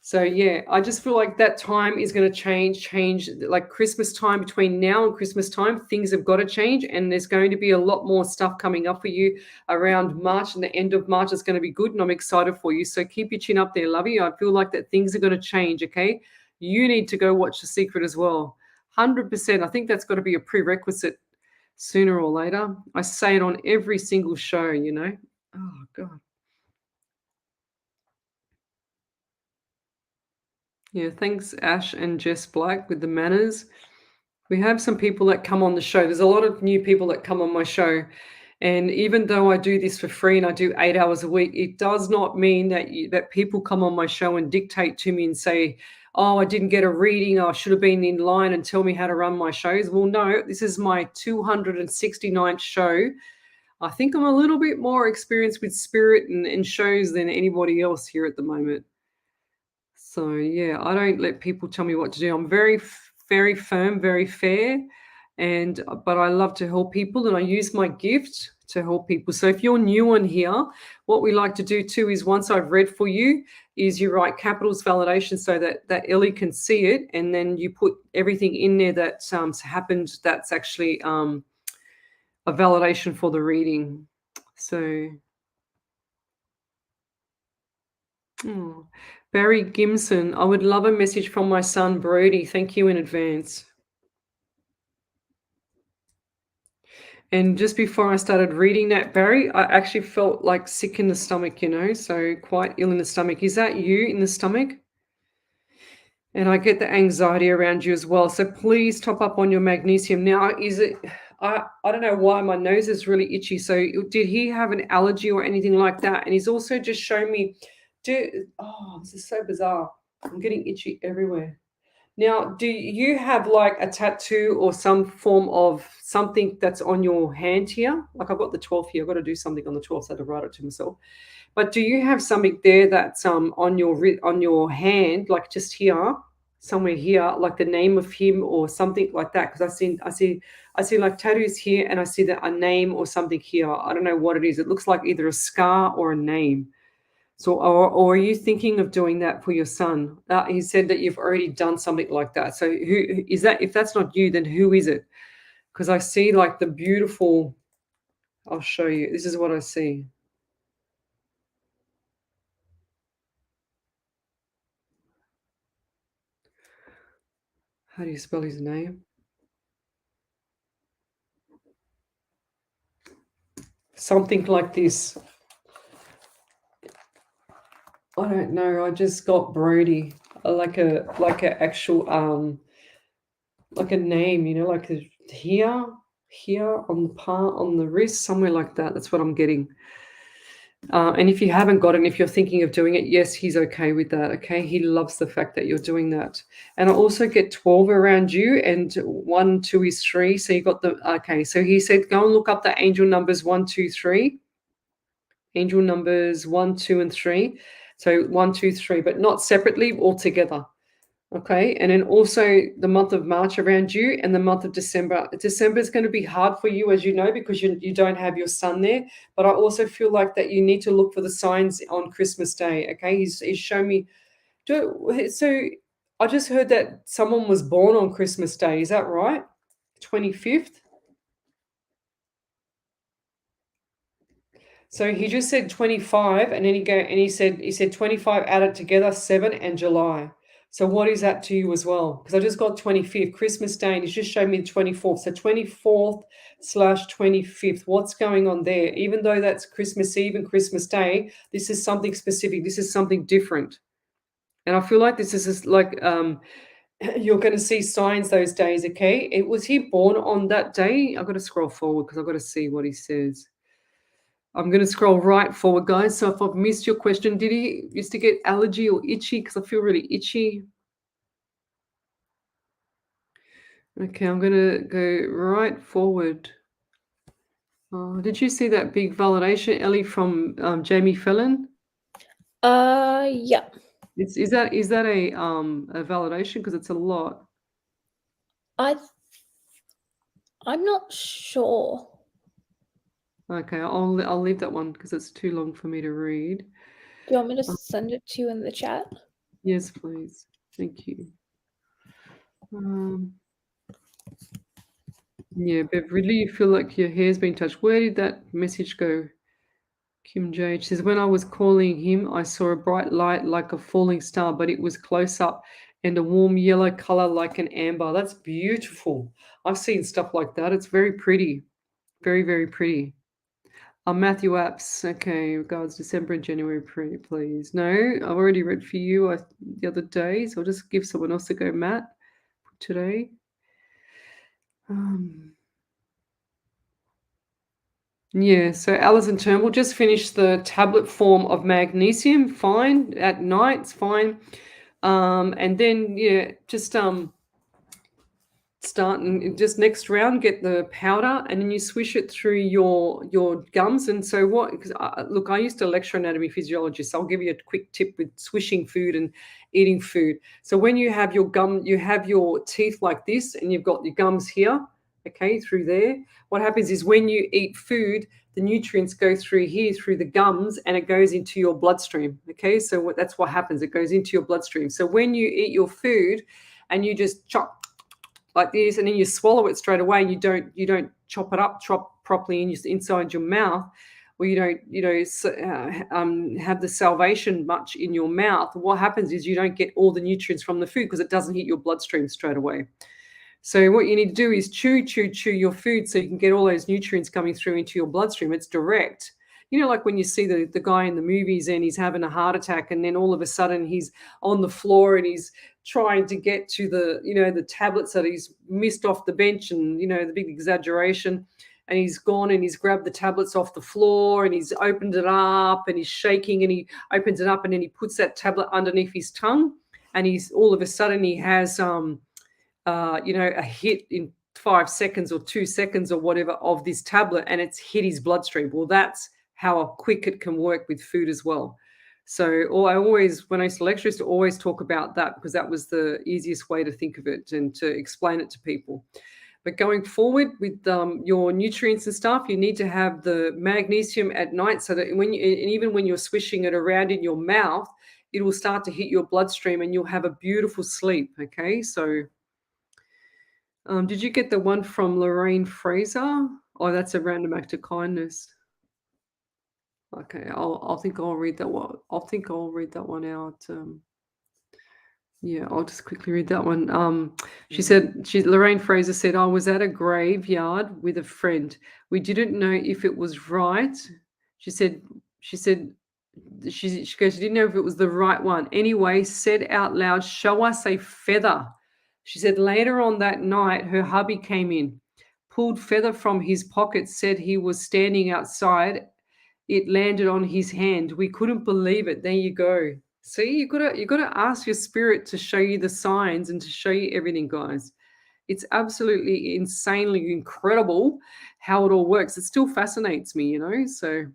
So yeah, I just feel like that time is going to change like Christmas time. Between now and Christmas time, things have got to change, and there's going to be a lot more stuff coming up for you around March, and the end of March is going to be good, and I'm excited for you. So keep your chin up there, lovey. I feel like that things are going to change. Okay, you need to go watch The Secret as well. 100%. I think that's got to be a prerequisite sooner or later. I say it on every single show, you know. Oh God. Yeah, thanks, Ash and Jess Black with the manners. We have some people that come on the show. There's a lot of new people that come on my show. And even though I do this for free and I do 8 hours a week, it does not mean that people come on my show and dictate to me and say, oh, I didn't get a reading. I should have been in line and tell me how to run my shows. Well, no, this is my 269th show. I think I'm a little bit more experienced with spirit and shows than anybody else here at the moment. So yeah, I don't let people tell me what to do. I'm very, very firm, very fair, but I love to help people, and I use my gift to help people. So if you're new on here, what we like to do too is once I've read for you, is you write capitals validation so that Ellie can see it, and then you put everything in there that's happened. That's actually a validation for the reading. So. Oh. Barry Gimson, I would love a message from my son, Brody. Thank you in advance. And just before I started reading that, Barry, I actually felt like sick in the stomach, you know, so quite ill in the stomach. Is that you in the stomach? And I get the anxiety around you as well. So please top up on your magnesium. Now, I don't know why my nose is really itchy. So did he have an allergy or anything like that? And he's also just shown me, this is so bizarre. I'm getting itchy everywhere. Now, do you have like a tattoo or some form of something that's on your hand here? Like I've got the 12th here. I've got to do something on the 12th. So I had to write it to myself. But do you have something there that's on your hand, like just here, somewhere here, like the name of him or something like that. Because I see like tattoos here, and I see that a name or something here. I don't know what it is. It looks like either a scar or a name. So, or are you thinking of doing that for your son? He said that you've already done something like that. So, who is that? If that's not you, then who is it? Because I see like the beautiful. I'll show you. This is what I see. How do you spell his name? Something like this. I don't know. I just got Brody, like a actual like a name, like here on the part on the wrist, somewhere like that. That's what I'm getting. And if you haven't got it, and if you're thinking of doing it, yes, he's okay with that. Okay, he loves the fact that you're doing that. And I also get 12 around you, and 1, 2 is 3. So you got the okay. So he said, go and look up the angel numbers 1, 2, 3. Angel numbers 1, 2, and 3. So 1, 2, 3, but not separately, all together. Okay. And then also the month of March around you and the month of December. December is going to be hard for you, as you know, because you don't have your son there. But I also feel like that you need to look for the signs on Christmas Day. Okay. He's shown me. So I just heard that someone was born on Christmas Day. Is that right? 25th? So he just said 25, and then he said 25, add it together, 7 and July. So what is that to you as well? Because I just got 25th, Christmas Day, and he's just showed me the 24th. So 24th/25th. What's going on there? Even though that's Christmas Eve and Christmas Day, this is something specific. This is something different. And I feel like this is like you're going to see signs those days, okay? Was he born on that day? I've got to scroll forward because I've got to see what he says. I'm going to scroll right forward, guys. So if I've missed your question, did he used to get allergy or itchy? Because I feel really itchy. Okay, I'm going to go right forward. Did you see that big validation, Ellie, from Jamie Fallon? Yeah. Is that a validation? Because it's a lot. I'm not sure. Okay, I'll leave that one because it's too long for me to read. Do you want me to send it to you in the chat? Yes, please. Thank you. Yeah, Beverly, you feel like your hair's been touched. Where did that message go? Kim J. She says, when I was calling him, I saw a bright light like a falling star, but it was close up and a warm yellow color like an amber. That's beautiful. I've seen stuff like that. It's very pretty. Very, very pretty. Matthew Apps. Okay, regards December and January, please. No, I've already read for you the other day, so I'll just give someone else a go, Matt, today. Yeah, so Alison Turnbull just finished the tablet form of magnesium. Fine at night, it's fine. And then just start and just next round get the powder, and then you swish it through your gums. And so what? Because look, I used to lecture anatomy physiology, so I'll give you a quick tip with swishing food and eating food. So when you have your you have your teeth like this, and you've got your gums here. Okay, through there. What happens is when you eat food, the nutrients go through here, through the gums, and it goes into your bloodstream. Okay, so that's what happens. It goes into your bloodstream. So when you eat your food and you just chop like this, and then you swallow it straight away, and you don't chop it up properly inside your mouth, or you don't have the salvation much in your mouth, what happens is you don't get all the nutrients from the food because it doesn't hit your bloodstream straight away. So what you need to do is chew your food so you can get all those nutrients coming through into your bloodstream. It's direct. Like when you see the guy in the movies and he's having a heart attack, and then all of a sudden he's on the floor and he's trying to get to the tablets that he's missed off the bench, and the big exaggeration, and he's gone and he's grabbed the tablets off the floor and he's opened it up and he's shaking, and he opens it up and then he puts that tablet underneath his tongue, and he's all of a sudden he has a hit in 5 seconds or 2 seconds or whatever of this tablet, and it's hit his bloodstream. Well, that's how quick it can work with food as well. So, or I always, when I used to lecture, I used to always talk about that because that was the easiest way to think of it and to explain it to people. But going forward with your nutrients and stuff, you need to have the magnesium at night so that when you, and even when you're swishing it around in your mouth, it will start to hit your bloodstream and you'll have a beautiful sleep. Okay, so did you get the one from Lorraine Fraser? Oh, that's a random act of kindness. Okay, I'll think I'll read that one. I'll think I'll read that one out. Yeah, I'll just quickly read that one. She said, Lorraine Fraser said, I was at a graveyard with a friend. We didn't know if it was right. She said, she said, she goes, she didn't know if it was the right one. Anyway, said out loud, show us a feather. She said later on that night, her hubby came in, pulled feather from his pocket, said he was standing outside. It landed on his hand. We couldn't believe it. There you go. See, you gotta ask your spirit to show you the signs and to show you everything, guys. It's absolutely insanely incredible how it all works. It still fascinates me, you know. So,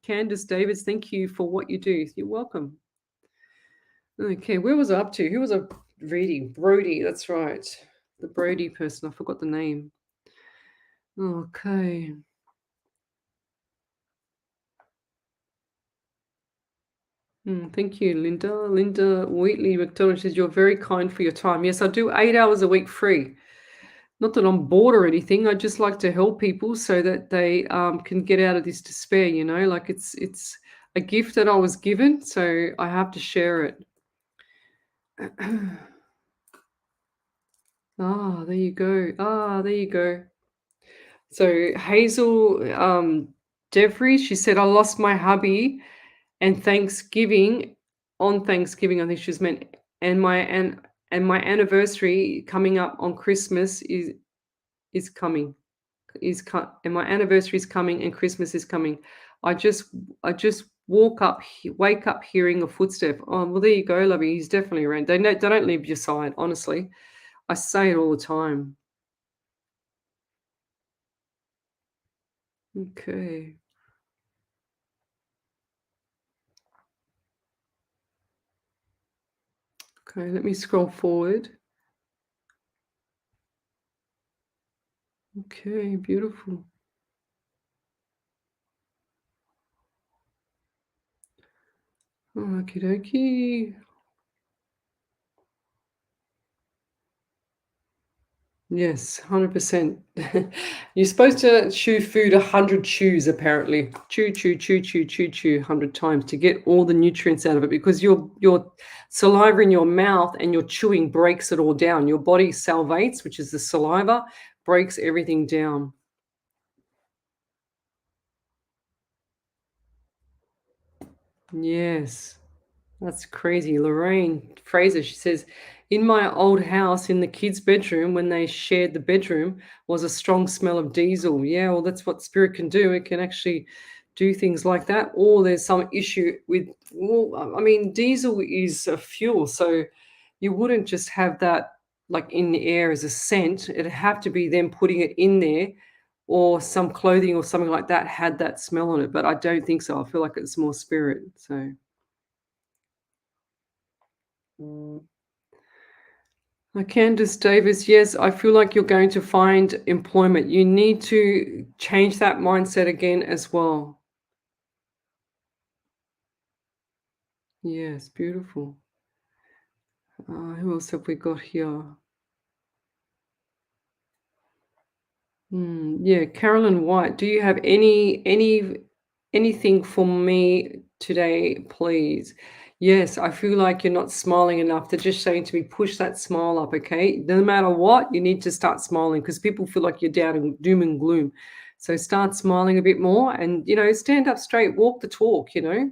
Candace Davids, thank you for what you do. You're welcome. Okay, where was I up to? Who was I reading? Brody, that's right. The Brody person. I forgot the name. Okay. Thank you, Linda. Linda Wheatley McDonald says, you're very kind for your time. Yes, I do 8 hours a week free. Not that I'm bored or anything. I just like to help people so that they can get out of this despair, you know, like it's a gift that I was given, so I have to share it. There you go. There you go. So Hazel Devry, she said, I lost my hubby and on Thanksgiving, I think she's meant, and my anniversary coming up on Christmas is coming. And my anniversary is coming and Christmas is coming. I just wake up hearing a footstep. Oh, well, there you go, lovey. He's definitely around. They don't leave your side, honestly. I say it all the time. Okay. Okay, let me scroll forward. Okay, beautiful. Okie dokie. Yes, 100%. You're supposed to chew food 100 chews, apparently. Chew, chew, chew, chew, chew, chew 100 times to get all the nutrients out of it because your saliva in your mouth and your chewing breaks it all down. Your body salivates, which is the saliva, breaks everything down. Yes. That's crazy. Lorraine Fraser, she says, in my old house in the kids' bedroom, when they shared the bedroom, was a strong smell of diesel. Yeah, well, that's what spirit can do. It can actually do things like that. Or there's some issue with, well, I mean, diesel is a fuel. So you wouldn't just have that like in the air as a scent. It'd have to be them putting it in there or some clothing or something like that had that smell on it. But I don't think so. I feel like it's more spirit. So. Candace Davis, yes, I feel like you're going to find employment. You need to change that mindset again as well. Yes, beautiful. Who else have we got here? Yeah, Carolyn White. Do you have anything for me today, please? Yes, I feel like you're not smiling enough. They're just saying to me, push that smile up, okay? No matter what, you need to start smiling because people feel like you're down in doom and gloom. So start smiling a bit more and, you know, stand up straight, walk the talk, you know,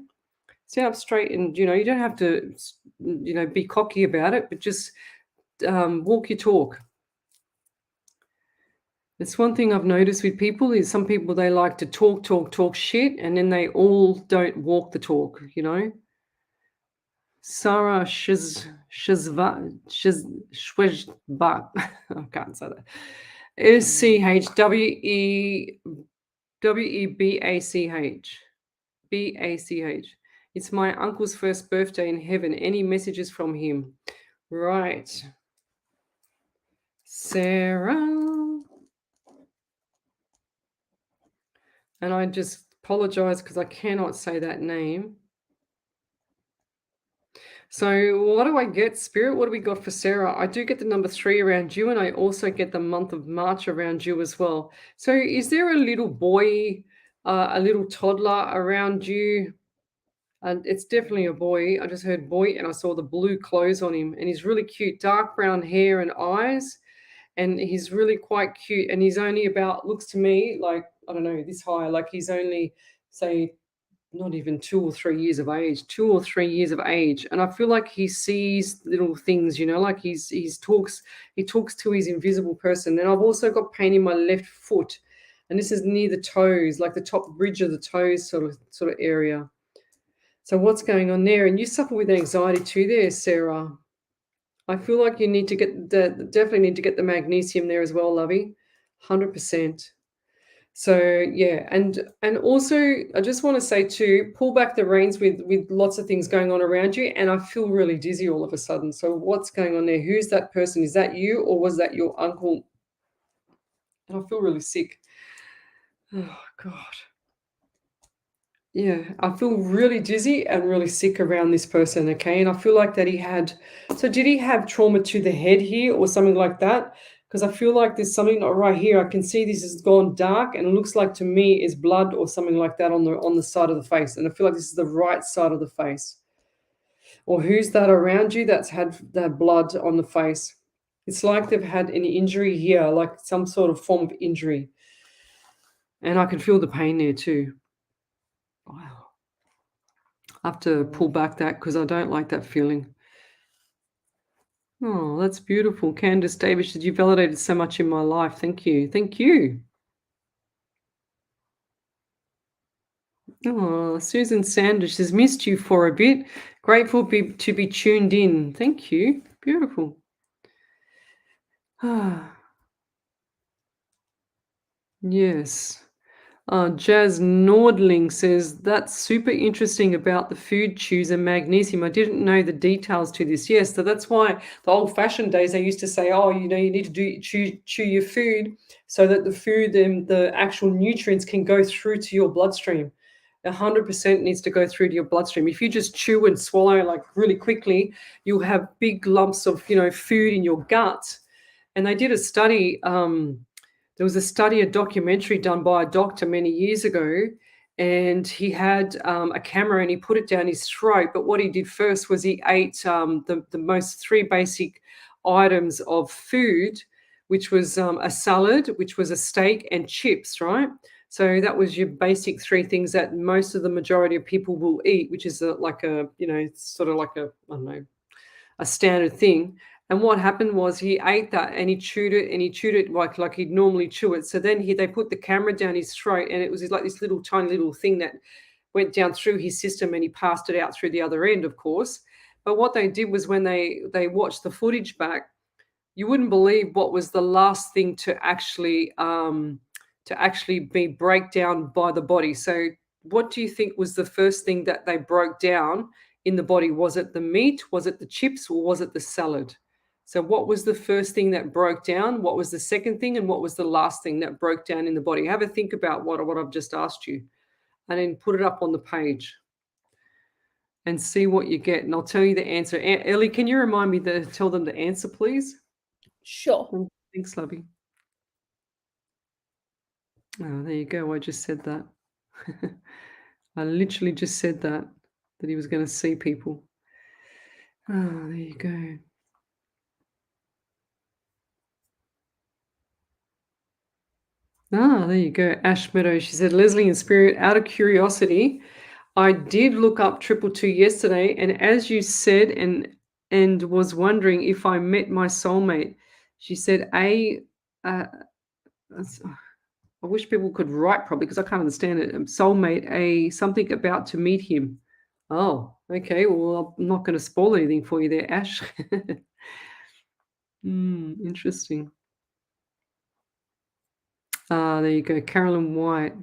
stand up straight and, you know, you don't have to, you know, be cocky about it, but just walk your talk. It's one thing I've noticed with people is some people, they like to talk shit, and then they all don't walk the talk, you know? Sarah Shwezbach, I can't say that. SCHWEWEBACH. BACH. It's my uncle's first birthday in heaven. Any messages from him? Right. Sarah. And I just apologize because I cannot say that name. So what do I get, Spirit? What do we got for Sarah? I do get the number 3 around you, and I also get the month of March around you as well. So is there a little boy, a little toddler around you? And it's definitely a boy. I just heard boy, and I saw the blue clothes on him, and he's really cute, dark brown hair and eyes, and he's really quite cute. And he's only about, looks to me like, I don't know, this high, like he's only, say, not even 2 or 3 years of age, 2 or 3 years of age. And I feel like he sees little things, like he talks to his invisible person. And I've also got pain in my left foot, and this is near the toes, like the top bridge of the toes sort of area. So what's going on there? And you suffer with anxiety too there, Sarah. I feel like you need to definitely need to get the magnesium there as well, lovey. 100%. So yeah, and also I just want to say too, pull back the reins with lots of things going on around you, and I feel really dizzy all of a sudden. So what's going on there? Who's that person? Is that you, or was that your uncle? And I feel really sick. Oh God. Yeah, I feel really dizzy and really sick around this person, okay? And I feel like that so did he have trauma to the head here or something like that? Because I feel like there's something right here. I can see this has gone dark, and it looks like to me is blood or something like that on the side of the face. And I feel like this is the right side of the face. Or who's that around you that's had that blood on the face? It's like they've had an injury here, like some sort of form of injury. And I can feel the pain there too. Wow. I have to pull back that because I don't like that feeling. Oh, that's beautiful. Candace Davis said, you validated so much in my life. Thank you. Thank you. Oh, Susan Sanders says, missed you for a bit. Grateful to be tuned in. Thank you. Beautiful. Ah, yes. Jazz Nordling says, that's super interesting about the food chews and magnesium. I didn't know the details to this. Yes, so that's why the old-fashioned days they used to say, oh, you need to chew your food so that the food and the actual nutrients can go through to your bloodstream. 100% needs to go through to your bloodstream. If you just chew and swallow like really quickly, you'll have big lumps of food in your gut. And they did a study. There was a documentary done by a doctor many years ago, and he had a camera and he put it down his throat. But what he did first was he ate the most 3 basic items of food, which was a salad, which was a steak, and chips, right? So that was your basic 3 things that most of the majority of people will eat, which is like a, sort of like a, I don't know, a standard thing. And what happened was he ate that and he chewed it like he'd normally chew it. So then they put the camera down his throat, and it was like this little tiny little thing that went down through his system, and he passed it out through the other end, of course. But what they did was when they watched the footage back, you wouldn't believe what was the last thing to actually be break down by the body. So what do you think was the first thing that they broke down in the body? Was it the meat? Was it the chips? Or was it the salad? So what was the first thing that broke down? What was the second thing? And what was the last thing that broke down in the body? Have a think about what I've just asked you, and then put it up on the page and see what you get. And I'll tell you the answer. Ellie, can you remind me to tell them the answer, please? Sure. Thanks, lovey. Oh, there you go. I just said that. I literally just said that he was going to see people. Oh, there you go. Ah, there you go. Ash Meadow. She said, Lesley in spirit, out of curiosity, I did look up 222 yesterday, and as you said, and was wondering if I met my soulmate. She said, I wish people could write properly because I can't understand it. Soulmate, something about to meet him. Oh, okay. Well, I'm not going to spoil anything for you there, Ash. Interesting. Ah, there you go. Carolyn White.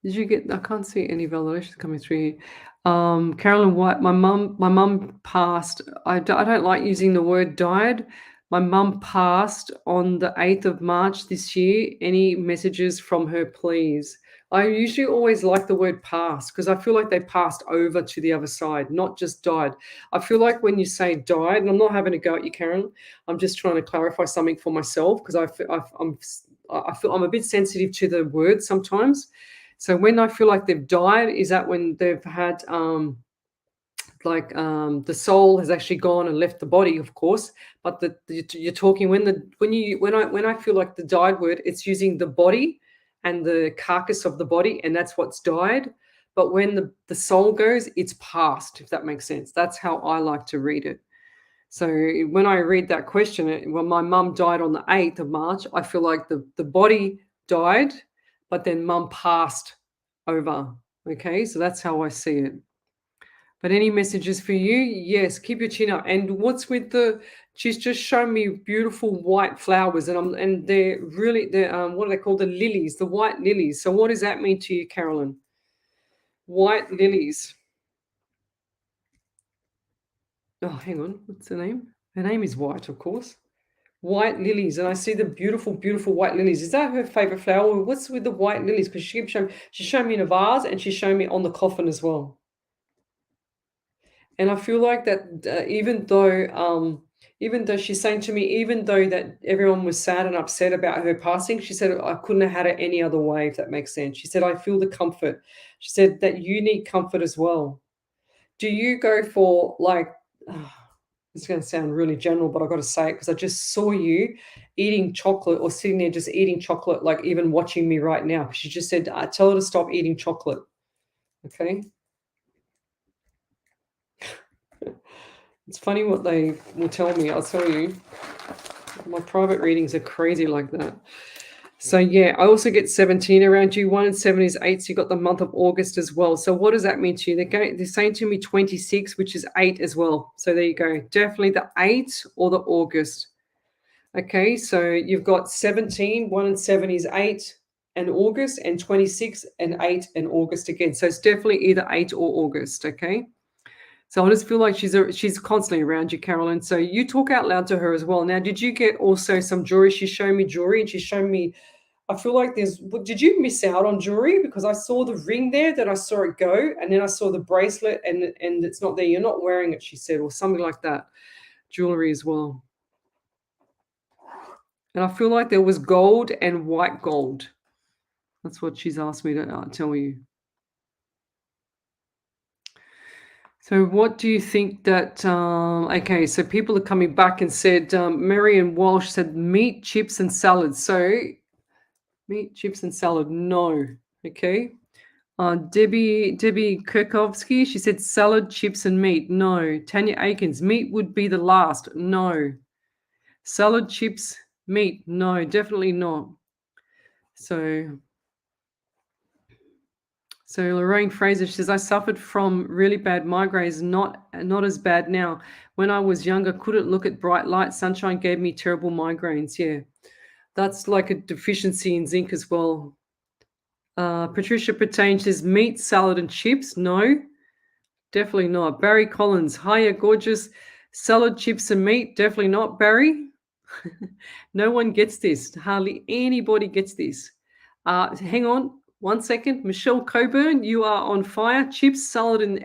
Did you get? I can't see any validations coming through here. Carolyn White, my mum passed. I don't like using the word died. My mum passed on the 8th of March this year. Any messages from her, please? I usually always like the word passed because I feel like they passed over to the other side, not just died. I feel like when you say died, and I'm not having a go at you, Karen, I'm just trying to clarify something for myself because I feel I'm a bit sensitive to the word sometimes. So when I feel like they've died, is that when they've had the soul has actually gone and left the body, of course. But you're talking when I feel like the died word, it's using the body and the carcass of the body, and that's what's died. But when the soul goes, it's past, if that makes sense. That's how I like to read it. So when I read that question, when my mum died on the 8th of March, I feel like the body died, but then mum passed over. Okay, so that's how I see it. But any messages for you? Yes, keep your chin up. And what's with she's just shown me beautiful white flowers, and they're what are they called? The lilies, the white lilies. So what does that mean to you, Carolyn? White lilies. Oh, hang on. What's her name? Her name is White, of course. White lilies, and I see the beautiful, beautiful white lilies. Is that her favorite flower? What's with the white lilies? Because she's shown me in a vase, and she's shown me on the coffin as well. And I feel like that even though she's saying to me, even though that everyone was sad and upset about her passing, she said I couldn't have had it any other way, if that makes sense. She said I feel the comfort. She said that you need comfort as well. Do you go for like? It's going to sound really general, but I've got to say it because I just saw you eating chocolate or sitting there just eating chocolate, like even watching me right now. She just said, tell her to stop eating chocolate. Okay. It's funny what they will tell me. I'll tell you. My private readings are crazy like that. So yeah, I also get 17 around you. 1 and 7 is 8. So you got the month of August as well. So what does that mean to you? They're saying to me 26, which is 8 as well. So there you go. Definitely the 8 or the August. Okay, so you've got 17, 1 and 7 is 8 and August, and 26 and 8 and August again. So it's definitely either 8 or August. Okay. So I just feel like she's constantly around you, Carolyn. So you talk out loud to her as well. Now, did you get also some jewelry? She's showing me jewelry, and she's showing me. I feel like did you miss out on jewelry? Because I saw the ring there, that I saw it go, and then I saw the bracelet, and it's not there. You're not wearing it, she said, or something like that. Jewelry as well. And I feel like there was gold and white gold. That's what she's asked me to tell you. So what do you think that, okay, so people are coming back and said, Marion Walsh said meat, chips and salad. So meat, chips and salad, no. Okay. Debbie Kirkovsky, she said salad, chips and meat. No. Tanya Aikens, meat would be the last. No. Salad, chips, meat. No, definitely not. So Lorraine Fraser, she says, I suffered from really bad migraines, not as bad now. When I was younger, couldn't look at bright light. Sunshine gave me terrible migraines. Yeah, that's like a deficiency in zinc as well. Patricia Pertain says, meat, salad and chips. No, definitely not. Barry Collins, hiya, gorgeous. Salad, chips and meat. Definitely not, Barry. No one gets this. Hardly anybody gets this. Hang on. 1 second. Michelle Coburn, you are on fire. Chips, salad,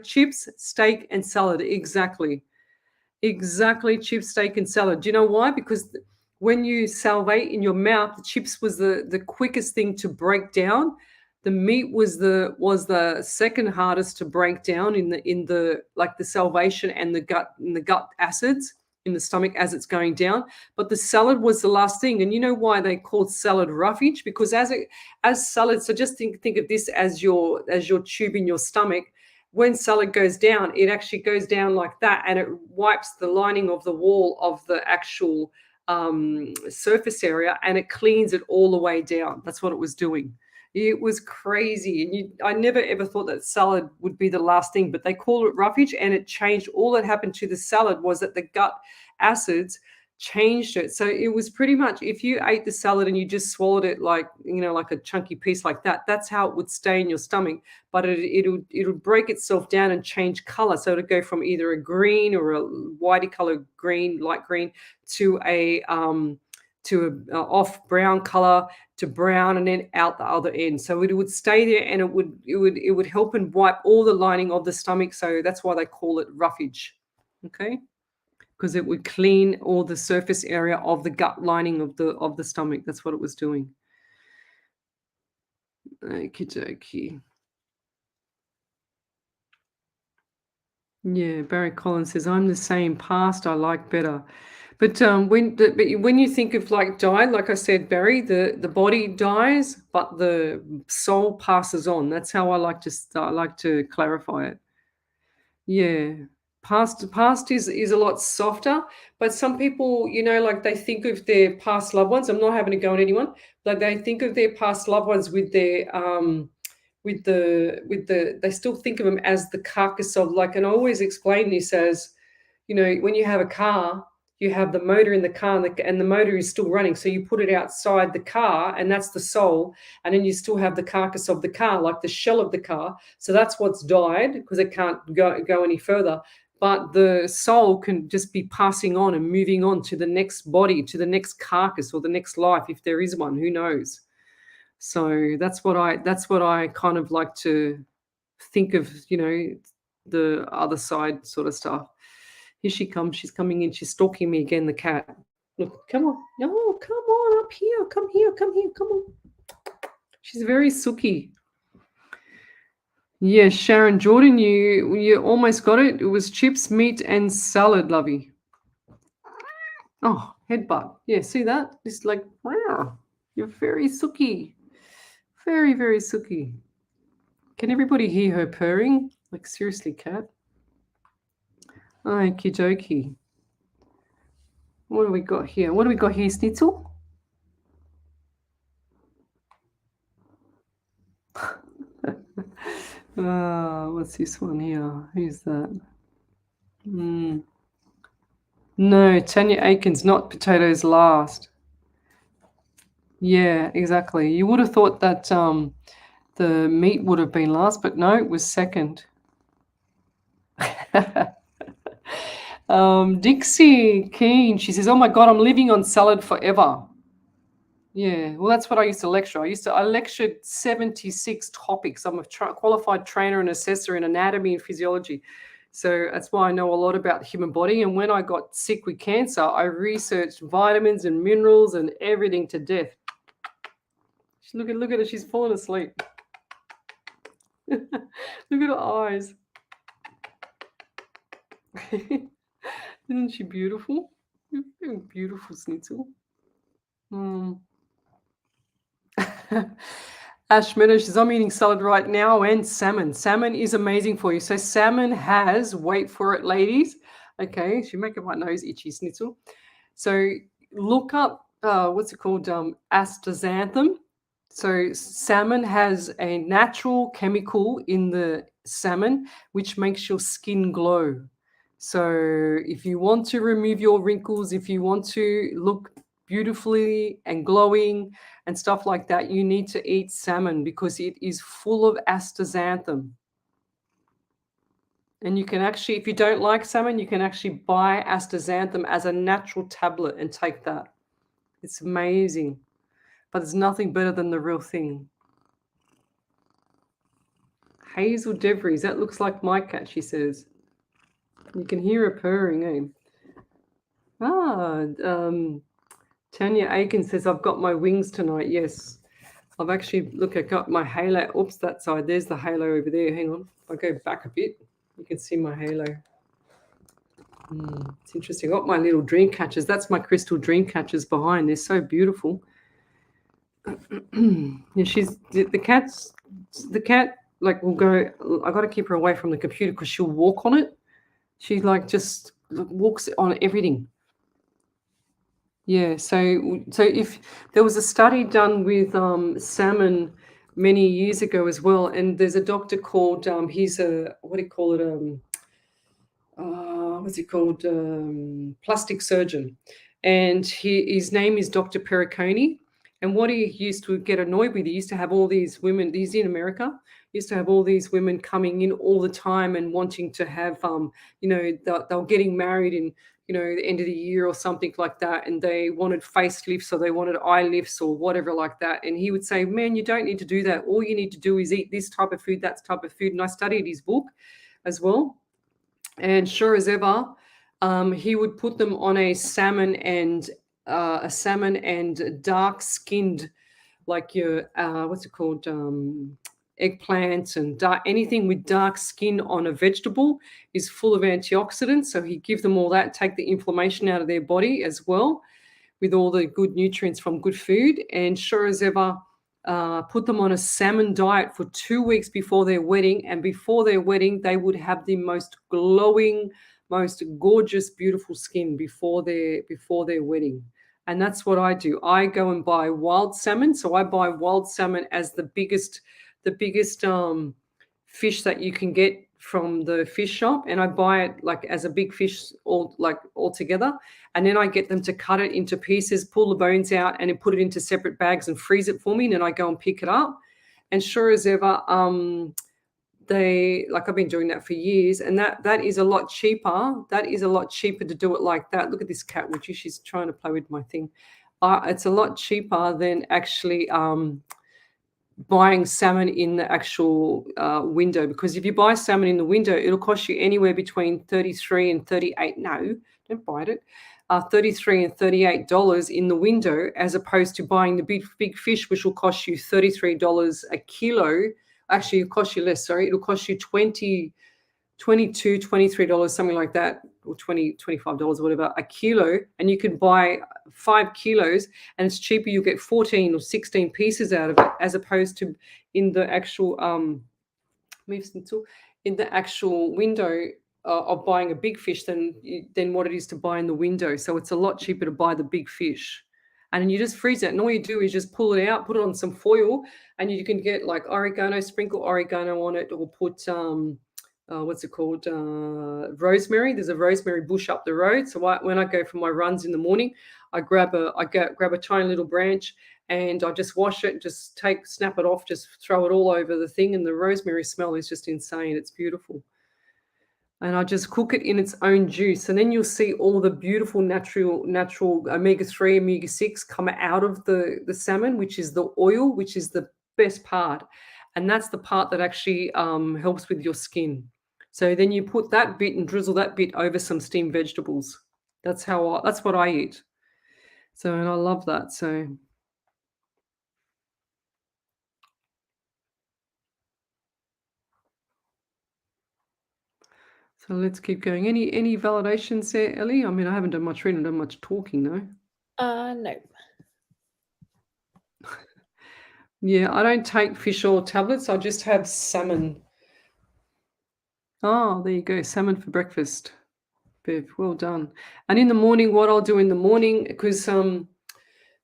chips, steak, and salad. Exactly. Chips, steak, and salad. Do you know why? Because when you salivate in your mouth, the chips was the quickest thing to break down. The meat was the second hardest to break down in the like the salivation and the gut acids in the stomach as it's going down. But the salad was the last thing. And you know why they called salad roughage? Because as salad, so just think of this as your tube in your stomach. When salad goes down, it actually goes down like that, and it wipes the lining of the wall of the actual surface area, and it cleans it all the way down. That's what it was doing. It was crazy. And I never ever thought that salad would be the last thing, but they call it roughage, and it changed. All that happened to the salad was that the gut acids changed it. So it was pretty much, if you ate the salad and you just swallowed it like, like a chunky piece like that, that's how it would stay in your stomach. But it'll break itself down and change color. So it'll go from either a green or a whitey colored green, light green, to a off brown color to brown, and then out the other end. So it would stay there, and it would help and wipe all the lining of the stomach. So that's why they call it roughage. Okay. Because it would clean all the surface area of the gut lining of the stomach. That's what it was doing. Okie dokie. Yeah, Barry Collins says, I'm the same. Past I like better. But when you think of like die, like I said, Barry, the body dies, but the soul passes on. That's how I like to clarify it. Yeah. Past is a lot softer, but some people, like they think of their past loved ones. I'm not having to go on anyone, but they think of their past loved ones with their they still think of them as the carcass of, like, and I always explain this as, when you have a car, you have the motor in the car, and the motor is still running. So you put it outside the car, and that's the soul. And then you still have the carcass of the car, like the shell of the car. So that's what's died, because it can't go any further. But the soul can just be passing on and moving on to the next body, to the next carcass, or the next life, if there is one. Who knows? So that's what I kind of like to think of, the other side sort of stuff. Here she comes. She's coming in. She's stalking me again, the cat. Look, come on. No, come on up here. Come here. Come on. She's very sooky. Yes, Sharon Jordan, you almost got it. It was chips, meat, and salad, lovey. Oh, headbutt. Yeah, see that? It's like, wow, you're very sooky. Very, very sooky. Can everybody hear her purring? Like, seriously, cat? Okie dokie. What do we got here? Schnitzel? What's this one here? Who's that? No, Tanya Aikens, not potatoes last. Yeah, exactly. You would have thought that the meat would have been last, but no, it was second. Dixie Keen, she says, oh my God, I'm living on salad forever. Yeah, well, that's what I used to lecture. I lectured 76 topics. I'm a qualified trainer and assessor in anatomy and physiology. So that's why I know a lot about the human body. And when I got sick with cancer, I researched vitamins and minerals and everything to death. Look at her. She's fallen asleep. Look at her eyes. Isn't she beautiful? You're beautiful, Schnitzel. Ash Meadow says, I'm eating salad right now and salmon. Salmon is amazing for you. So salmon has, wait for it, ladies. Okay, she's making my nose itchy, Schnitzel. So look up, what's it called? Astaxanthin. So salmon has a natural chemical in the salmon which makes your skin glow. So if you want to remove your wrinkles, if you want to look beautifully and glowing and stuff like that, you need to eat salmon because it is full of astaxanthin. And you can actually, if you don't like salmon, you can actually buy astaxanthin as a natural tablet and take that. It's amazing. But there's nothing better than the real thing. Hazel Devries, that looks like my cat, she says. You can hear her purring, eh? Tanya Aiken says, I've got my wings tonight. Yes. I've actually, look, I got my halo. Oops, that side. There's the halo over there. Hang on. If I go back a bit, you can see my halo. It's interesting. I got my little dream catchers. That's my crystal dream catchers behind. They're so beautiful. Yeah, the cat like will go, I got to keep her away from the computer because she'll walk on it. She like just walks on everything. Yeah, so if there was a study done with salmon many years ago as well, and there's a doctor called he's a what's he called, plastic surgeon, and his name is Dr. Pericone. And what he used to get annoyed with, he used to have all these women, he's in America, he used to have all these women coming in all the time and wanting to have, they're getting married in, the end of the year or something like that. And they wanted facelifts or they wanted eye lifts or whatever like that. And he would say, man, you don't need to do that. All you need to do is eat this type of food, that type of food. And I studied his book as well. And sure as ever, he would put them on a salmon and dark skinned, like your what's it called, eggplants and anything with dark skin on a vegetable is full of antioxidants. So he give them all that, take the inflammation out of their body as well, with all the good nutrients from good food. And sure as ever, put them on a salmon diet for 2 weeks before their wedding. And before their wedding, they would have the most glowing, most gorgeous, beautiful skin before their wedding. And that's what I do. I go and buy wild salmon. So I buy wild salmon as the biggest fish that you can get from the fish shop, and I buy it like as a big fish all together, and then I get them to cut it into pieces, pull the bones out, and then put it into separate bags and freeze it for me, and then I go and pick it up. And sure as ever, I've been doing that for years, and that is a lot cheaper. That is a lot cheaper to do it like that. Look at this cat, Richie. She's trying to play with my thing. It's a lot cheaper than actually buying salmon in the actual window, because if you buy salmon in the window, it'll cost you anywhere between $33 and $38. No, don't buy it. $33 and $38 in the window, as opposed to buying the big fish, which will cost you $33 a kilo. Actually, it'll cost you less. Sorry, it'll cost you $22, $23, something like that, or $20, $25 or whatever a kilo, and you can buy 5 kilos, and it's cheaper. You get 14 or 16 pieces out of it, as opposed to in the actual window of buying a big fish than what it is to buy in the window. So it's a lot cheaper to buy the big fish. And you just freeze it, and all you do is just pull it out, put it on some foil, and you can get like oregano, sprinkle oregano on it, or put rosemary. There's a rosemary bush up the road. So when I go for my runs in the morning, I grab a tiny little branch, and I just wash it, just snap it off, just throw it all over the thing, and the rosemary smell is just insane. It's beautiful. And I just cook it in its own juice. And then you'll see all the beautiful natural omega-3, omega-6 come out of the salmon, which is the oil, which is the best part. And that's the part that actually helps with your skin. So then you put that bit and drizzle that bit over some steamed vegetables. That's what I eat. So, and I love that. So let's keep going. Any validations there, Ellie? I mean, I haven't done much reading, done much talking, though. No. Yeah, I don't take fish oil tablets. I just have salmon. Oh, there you go. Salmon for breakfast. Bev, well done. And in the morning, what I'll do in the morning, because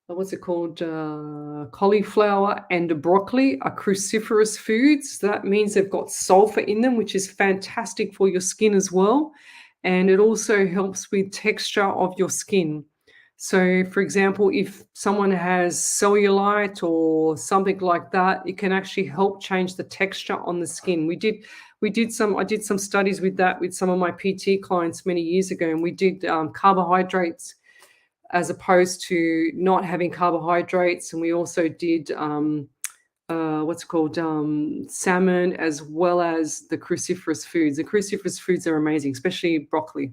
what's it called? Cauliflower and broccoli are cruciferous foods. That means they've got sulfur in them, which is fantastic for your skin as well. And it also helps with texture of your skin. So, for example, if someone has cellulite or something like that, it can actually help change the texture on the skin. I did some studies with that with some of my PT clients many years ago, and we did carbohydrates as opposed to not having carbohydrates, and we also did salmon, as well as the cruciferous foods. The cruciferous foods are amazing, especially broccoli.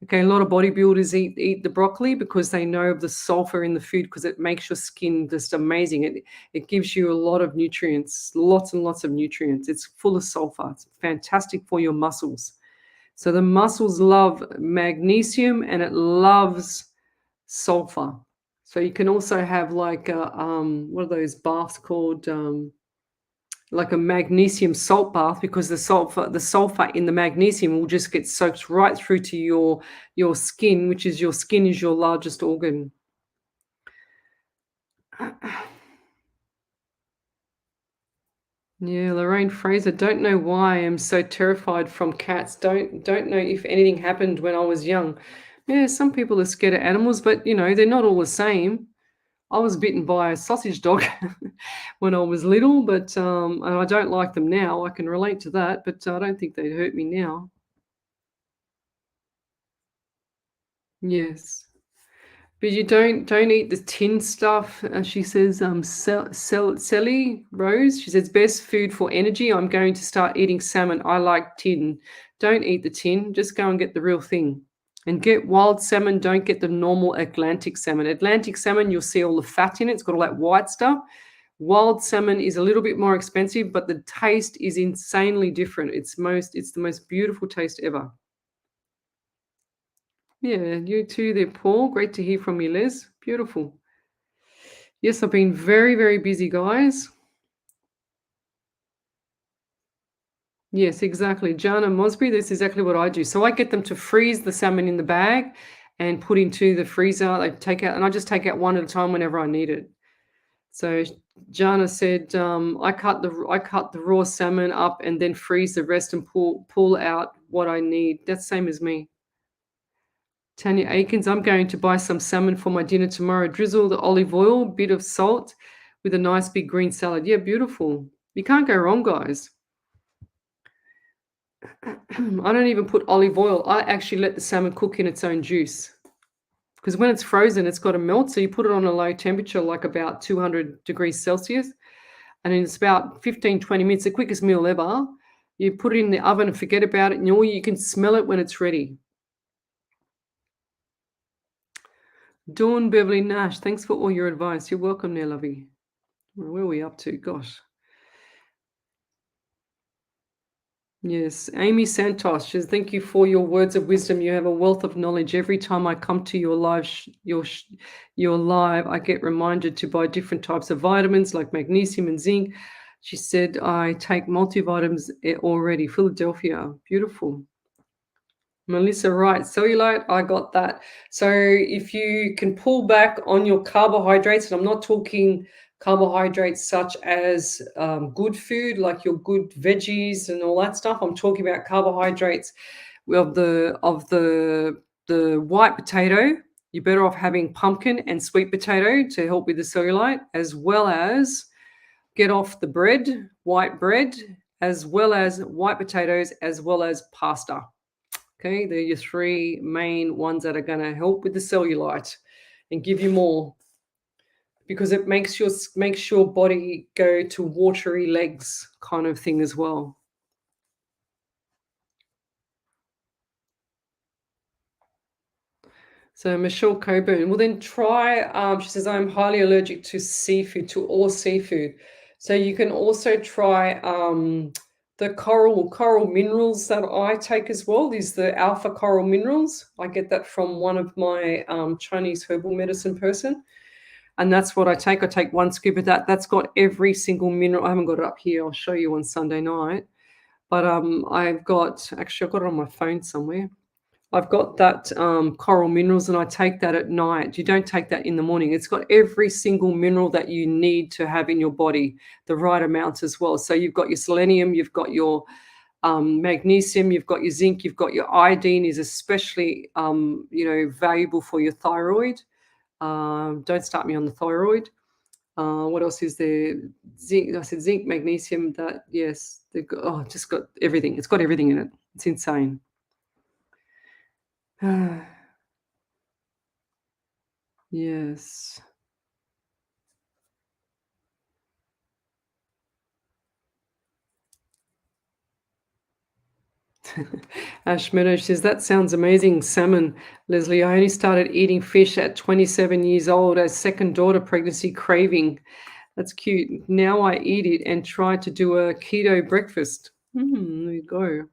Okay, a lot of bodybuilders eat the broccoli because they know of the sulfur in the food, because it makes your skin just amazing. It gives you a lot of nutrients, lots and lots of nutrients. It's full of sulfur. It's fantastic for your muscles. So the muscles love magnesium and it loves sulfur. So you can also have like what are those baths called? Like a magnesium salt bath, because the sulfur in the magnesium will just get soaked right through to your skin, which is your largest organ. Yeah, Lorraine Fraser, don't know why I'm so terrified from cats. Don't know if anything happened when I was young, Yeah, some people are scared of animals, but they're not all the same. I was bitten by a sausage dog when I was little, but and I don't like them now. I can relate to that, but I don't think they'd hurt me now. Yes. But you don't eat the tin stuff. She says, Sally Rose. She says, best food for energy. I'm going to start eating salmon. I like tin. Don't eat the tin. Just go and get the real thing. And get wild salmon. Don't get the normal Atlantic salmon. Atlantic salmon, you'll see all the fat in it. It's got all that white stuff. Wild salmon is a little bit more expensive, but the taste is insanely different. It's the most beautiful taste ever. Yeah, you too there, Paul. Great to hear from you, Les. Beautiful. Yes, I've been very, very busy, guys. Yes, exactly. Jana Mosby, that's exactly what I do. So I get them to freeze the salmon in the bag and put into the freezer. I take out, and I just take out one at a time whenever I need it. So Jana said, I cut the raw salmon up and then freeze the rest and pull out what I need. That's same as me. Tanya Aikens, I'm going to buy some salmon for my dinner tomorrow. Drizzle the olive oil, bit of salt with a nice big green salad. Yeah, beautiful. You can't go wrong, guys. I don't even put olive oil. I actually let the salmon cook in its own juice. Because when it's frozen, it's got to melt. So you put it on a low temperature, like about 200 degrees Celsius. And it's about 15, 20 minutes, the quickest meal ever. You put it in the oven and forget about it. And you can smell it when it's ready. Dawn Beverly Nash, thanks for all your advice. You're welcome there, lovey. Where are we up to? Gosh. Yes, Amy Santos says, thank you for your words of wisdom. You have a wealth of knowledge. Every time I come to your live, I get reminded to buy different types of vitamins like magnesium and zinc. She said, I take multivitamins already. Philadelphia, beautiful. Melissa Wright, cellulite, I got that. So if you can pull back on your carbohydrates, and I'm not talking carbohydrates such as good food, like your good veggies and all that stuff. I'm talking about carbohydrates of the white potato. You're better off having pumpkin and sweet potato to help with the cellulite, as well as get off the bread, white bread, as well as white potatoes, as well as pasta. Okay, they're your three main ones that are going to help with the cellulite and give you more, because it makes your body go to watery legs kind of thing as well. So Michelle Coburn, well then try, she says, I'm highly allergic to seafood, to all seafood. So you can also try the coral minerals that I take as well. Is the alpha coral minerals. I get that from one of my Chinese herbal medicine person. And that's what I take. I take one scoop of that. That's got every single mineral. I haven't got it up here. I'll show you on Sunday night. But I've got it on my phone somewhere. I've got that coral minerals, and I take that at night. You don't take that in the morning. It's got every single mineral that you need to have in your body, the right amounts as well. So you've got your selenium, you've got your magnesium, you've got your zinc, you've got your iodine is especially, valuable for your thyroid. Don't start me on the thyroid. What else is there? Zinc. I said zinc, magnesium. That yes, just got everything. It's got everything in it. It's insane. Yes. Ash Meadow says, that sounds amazing. Salmon, Leslie. I only started eating fish at 27 years old as second daughter pregnancy craving. That's cute. Now I eat it and try to do a keto breakfast. There you go.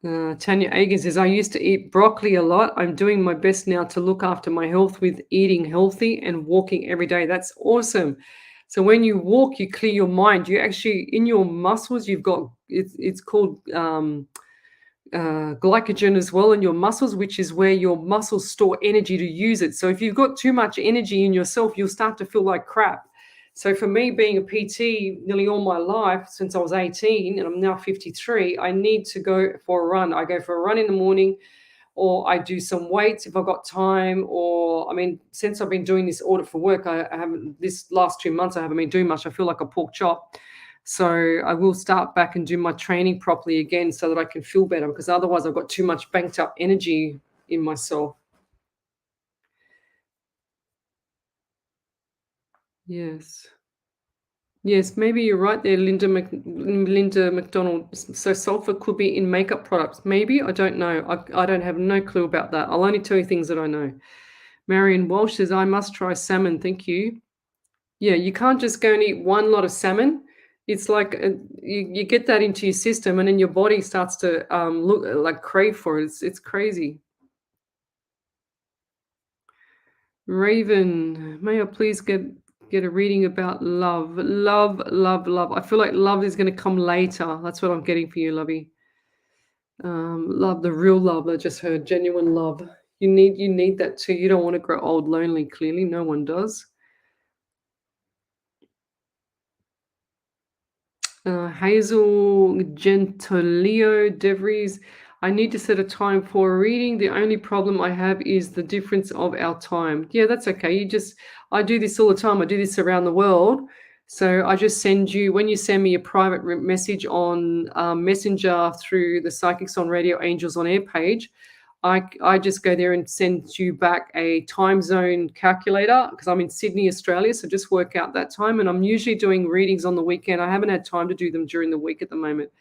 Tanya Agan says, I used to eat broccoli a lot. I'm doing my best now to look after my health with eating healthy and walking every day. That's awesome. So when you walk, you clear your mind. You actually, in your muscles, you've got, it's called glycogen as well in your muscles, which is where your muscles store energy to use it. So if you've got too much energy in yourself, you'll start to feel like crap. So for me, being a PT nearly all my life, since I was 18 and I'm now 53, I need to go for a run. I go for a run in the morning. or I do some weights if I've got time, or I mean, since I've been doing this audit for work, I haven't, this last 2 months, I haven't been doing much. I feel like a pork chop. So I will start back and do my training properly again so that I can feel better, because otherwise I've got too much banked up energy in myself. Yes. Yes, maybe you're right there, Linda McDonald. So sulfur could be in makeup products. Maybe, I don't know. I don't have no clue about that. I'll only tell you things that I know. Marion Walsh says, I must try salmon. Thank you. Yeah, you can't just go and eat one lot of salmon. It's like you get that into your system, and then your body starts to look like crave for it. It's crazy. Raven, may I please get a reading about love? Love, love, love. I feel like love is going to come later. That's what I'm getting for you, lovey. Love, the real love. I just heard genuine love. You need that too. You don't want to grow old lonely. Clearly, no one does. Hazel Gentolio DeVries. I need to set a time for a reading. The only problem I have is the difference of our time. Yeah, that's okay. I do this all the time. I do this around the world. So I just send you, when you send me a private message on Messenger through the Psychics on Radio Angels on Air page, I just go there and send you back a time zone calculator, because I'm in Sydney, Australia. So just work out that time. And I'm usually doing readings on the weekend. I haven't had time to do them during the week at the moment,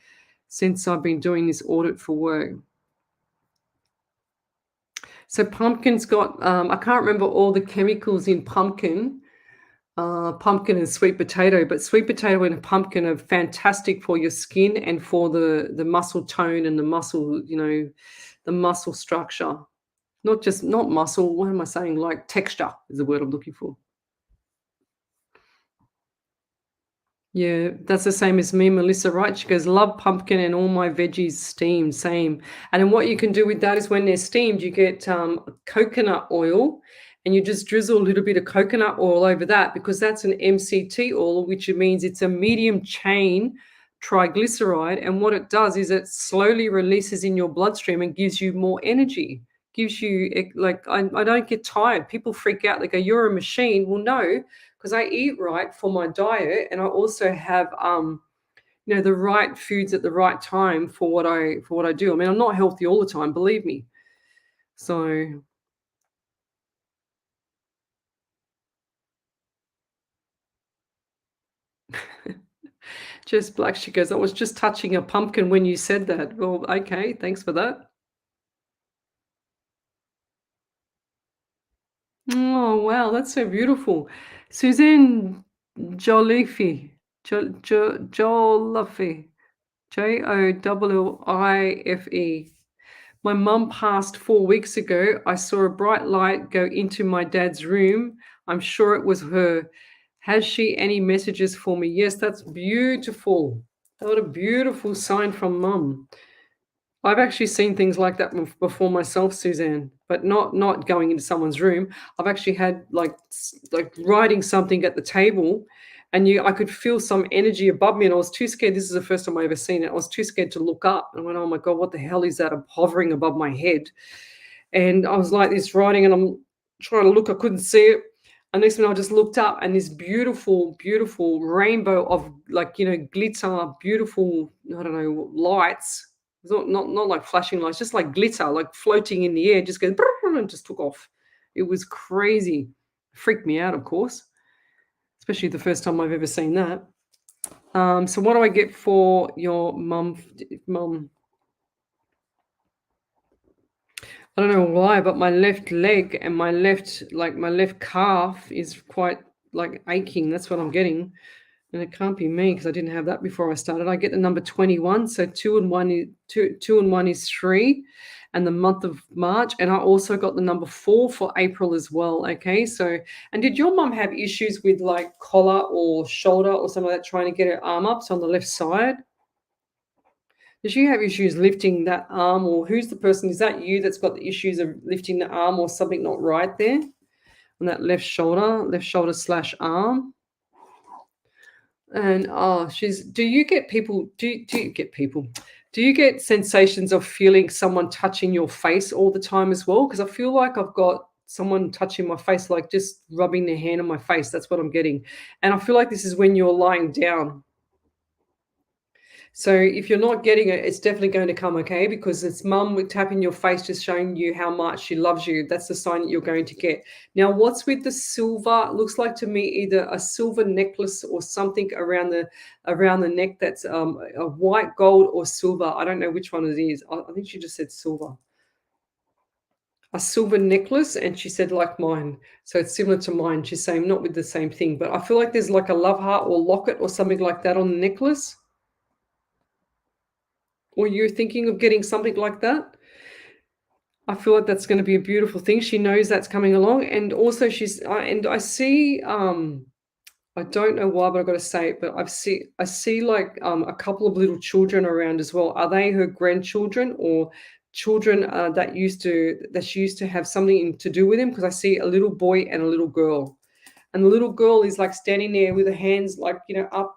since I've been doing this audit for work. So pumpkin's got, I can't remember all the chemicals in pumpkin and sweet potato, but sweet potato and pumpkin are fantastic for your skin and for the muscle tone and the muscle, the muscle structure. Not muscle, what am I saying? Like texture is the word I'm looking for. Yeah, that's the same as me, Melissa, right? She goes, love pumpkin and all my veggies steamed, same. And then what you can do with that is when they're steamed, you get coconut oil, and you just drizzle a little bit of coconut oil over that, because that's an MCT oil, which means it's a medium chain triglyceride. And what it does is it slowly releases in your bloodstream and gives you more energy. Gives you, like, I don't get tired. People freak out. They go, you're a machine. Well, no, because I eat right for my diet, and I also have the right foods at the right time for what I do. I mean, I'm not healthy all the time, believe me. So Jess Black, she goes, I was just touching a pumpkin when you said that. Well, okay, thanks for that. Oh, wow, that's so beautiful. Suzanne Joliffe, Joliffe, Jollife. My mum passed 4 weeks ago. I saw a bright light go into my dad's room. I'm sure it was her. Has she any messages for me? Yes, that's beautiful. What a beautiful sign from mum. I've actually seen things like that before myself, Suzanne, but not going into someone's room. I've actually had like writing something at the table, and I could feel some energy above me, and I was too scared. This is the first time I ever seen it. I was too scared to look up, and I went, "Oh my God, what the hell is that? I'm hovering above my head." And I was like this writing, and I'm trying to look. I couldn't see it. And next minute, I just looked up, and this beautiful, beautiful rainbow of glitter, beautiful, I don't know, lights. It's not like flashing lights, just like glitter, like floating in the air, just goes and just took off. It was crazy. Freaked me out, of course, especially the first time I've ever seen that. So what do I get for your mum? I don't know why, but my left leg and my left calf is quite like aching. That's what I'm getting. And it can't be me, because I didn't have that before I started. I get the number 21. So 2 and 1 is 3, and the month of March. And I also got the number 4 for April as well. Okay. So, and did your mum have issues with like collar or shoulder or something like that, trying to get her arm up? So on the left side? Does she have issues lifting that arm, or who's the person? Is that you that's got the issues of lifting the arm, or something not right there on that left shoulder / arm? And do you get people? Do you get people? Do you get sensations of feeling someone touching your face all the time as well? Because I feel like I've got someone touching my face, like just rubbing their hand on my face. That's what I'm getting. And I feel like this is when you're lying down. So if you're not getting it, it's definitely going to come, okay? Because it's mum with tapping your face, just showing you how much she loves you. That's the sign that you're going to get. Now, what's with the silver? It looks like to me either a silver necklace or something around the neck that's a white, gold, or silver. I don't know which one it is. I think she just said silver. A silver necklace, and she said like mine. So it's similar to mine. She's saying not with the same thing, but I feel like there's like a love heart or locket or something like that on the necklace. Or you're thinking of getting something like that. I feel like that's going to be a beautiful thing. She knows that's coming along, and also and I see I don't know why, but I've got to say it, but I see like a couple of little children around as well. Are they her grandchildren or children that she used to have something to do with him? Because I see a little boy and a little girl, and the little girl is like standing there with her hands like up,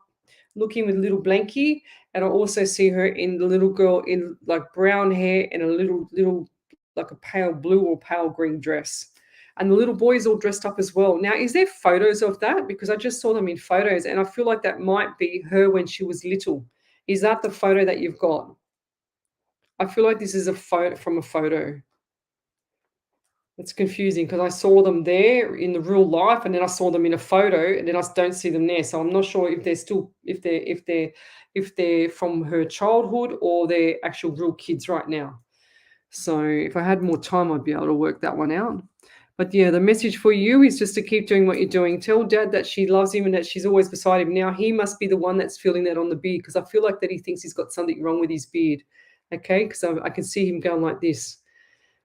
looking with a little blankie. And I also see her in the little girl in like brown hair and a little like a pale blue or pale green dress. And the little boy is all dressed up as well. Now, is there photos of that? Because I just saw them in photos, and I feel like that might be her when she was little. Is that the photo that you've got? I feel like this is a photo from a photo. It's confusing because I saw them there in the real life, and then I saw them in a photo, and then I don't see them there. So I'm not sure if they're still if they're from her childhood or they're actual real kids right now. So if I had more time, I'd be able to work that one out. But yeah, the message for you is just to keep doing what you're doing. Tell Dad that she loves him and that she's always beside him. Now he must be the one that's feeling that on the beard, because I feel like that he thinks he's got something wrong with his beard. Okay, because I can see him going like this.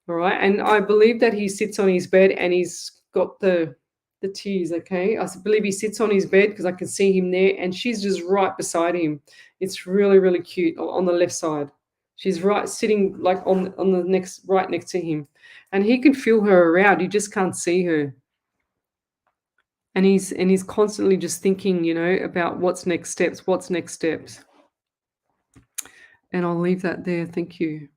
All right, and I believe that he sits on his bed and he's got the tears. Okay, I believe he sits on his bed because I can see him there, and she's just right beside him. It's really, really cute on the left side. She's right sitting like on the next right next to him, and he can feel her around. You just can't see her, and he's constantly just thinking, about what's next steps. And I'll leave that there. Thank you.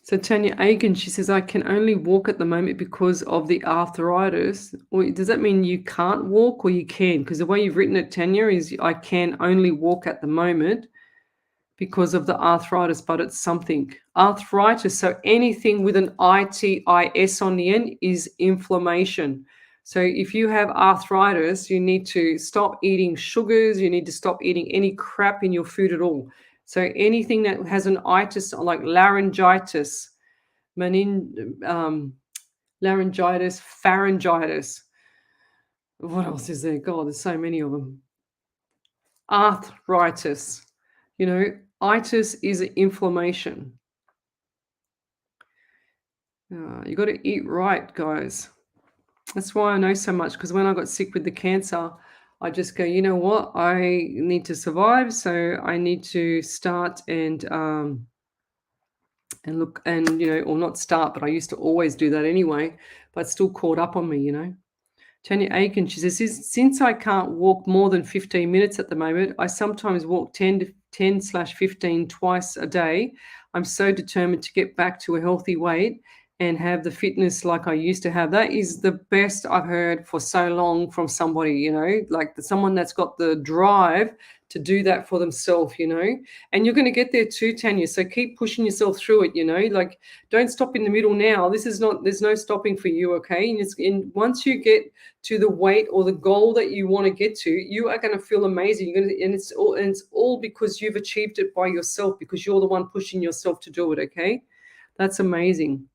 So Tanya Agan, she says, I can only walk at the moment because of the arthritis. Or does that mean you can't walk or you can? Because the way you've written it, Tanya, is I can only walk at the moment because of the arthritis, but it's something. Arthritis, so anything with an ITIS on the end is inflammation. So if you have arthritis, you need to stop eating sugars. You need to stop eating any crap in your food at all. So anything that has an itis, like laryngitis, laryngitis, pharyngitis. What else is there? God, there's so many of them. Arthritis. Itis is inflammation. You got to eat right, guys. That's why I know so much, because when I got sick with the cancer, I just go, you know what? I need to survive, so I need to start and look and, or not start, but I used to always do that anyway, but it's still caught up on me, Tanya Aiken, she says, since I can't walk more than 15 minutes at the moment, I sometimes walk 10/15 twice a day. I'm so determined to get back to a healthy weight and have the fitness like I used to have. That is the best I've heard for so long from somebody, like someone that's got the drive to do that for themselves, and you're going to get there too, Tanya. So keep pushing yourself through it, like don't stop in the middle now. There's no stopping for you. Okay. And once you get to the weight or the goal that you want to get to, you are going to feel amazing. And it's all because you've achieved it by yourself, because you're the one pushing yourself to do it. Okay. That's amazing.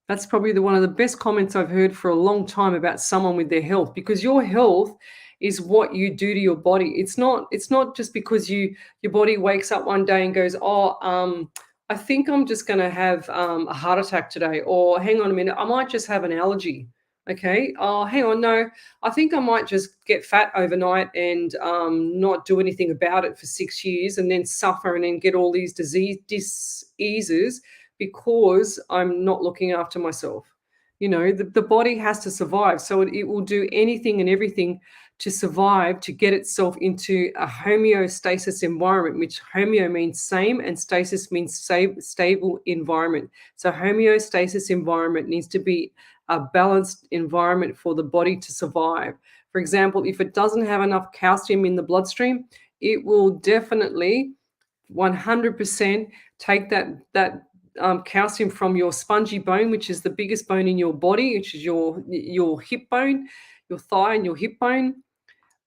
That's probably one of the best comments I've heard for a long time about someone with their health, because your health is what you do to your body. It's not just because your body wakes up one day and goes, I think I'm just going to have a heart attack today, or hang on a minute, I might just have an allergy. Okay. Oh, hang on. No, I think I might just get fat overnight and not do anything about it for 6 years and then suffer and then get all these diseases because I'm not looking after myself. You know, the body has to survive. So it will do anything and everything to survive, to get itself into a homeostasis environment, which homeo means same and stasis means stable environment. So homeostasis environment needs to be a balanced environment for the body to survive. For example, if it doesn't have enough calcium in the bloodstream, it will definitely 100% take that calcium from your spongy bone, which is the biggest bone in your body, which is your hip bone, your thigh and your hip bone,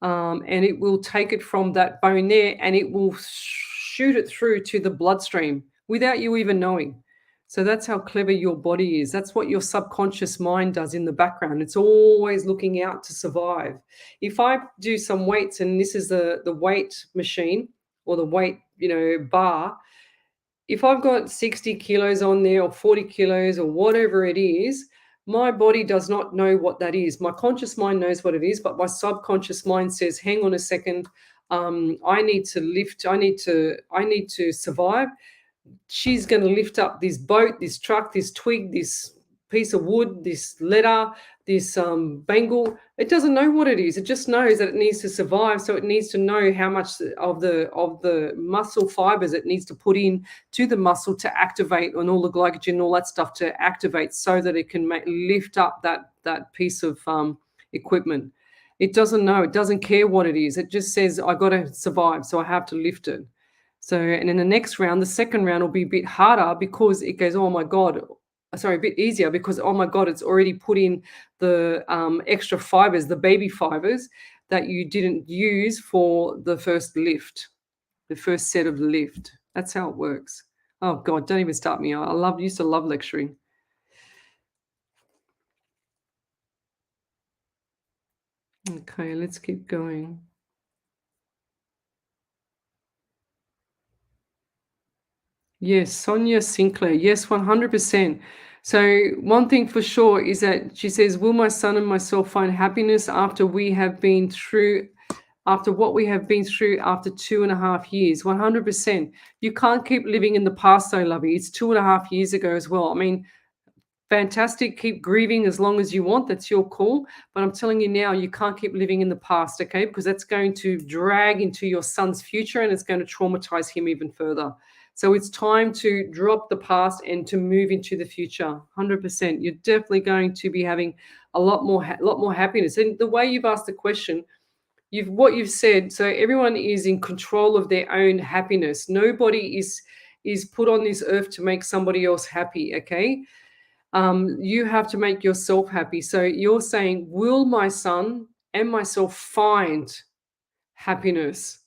and it will take it from that bone there, and it will shoot it through to the bloodstream without you even knowing. So that's how clever your body is. That's what your subconscious mind does in the background. It's always looking out to survive. If I do some weights, and this is the weight machine or the weight, bar, if I've got 60 kilos on there or 40 kilos or whatever it is, my body does not know what that is. My conscious mind knows what it is, but my subconscious mind says, hang on a second, I need to lift, I need to survive. She's going to lift up this boat, this truck, this twig, this piece of wood, this letter, this bangle. It doesn't know what it is. It just knows that it needs to survive. So it needs to know how much of the muscle fibers it needs to put in to the muscle to activate, and all the glycogen and all that stuff to activate, so that it can lift up that piece of equipment. It doesn't know. It doesn't care what it is. It just says, I got to survive, so I have to lift it. So, and in the next round, the second round will be a bit harder, because it goes, oh my God, sorry, a bit easier, because, oh my God, it's already put in the extra fibers, the baby fibers that you didn't use for the first lift, the first set of the lift. That's how it works. Oh God, don't even start me. I used to love lecturing. Okay, let's keep going. Yes, Sonia Sinclair. Yes, 100%. So one thing for sure is that she says, will my son and myself find happiness after what we have been through after 2.5 years? 100%. You can't keep living in the past though, lovey. It's 2.5 years ago as well. I mean, fantastic. Keep grieving as long as you want. That's your call. But I'm telling you now, you can't keep living in the past, okay? Because that's going to drag into your son's future, and it's going to traumatize him even further. So it's time to drop the past and to move into the future. 100%. You're definitely going to be having a lot more happiness. And the way you've asked the question, what you've said, so everyone is in control of their own happiness. Nobody is put on this earth to make somebody else happy, okay? You have to make yourself happy. So you're saying, will my son and myself find happiness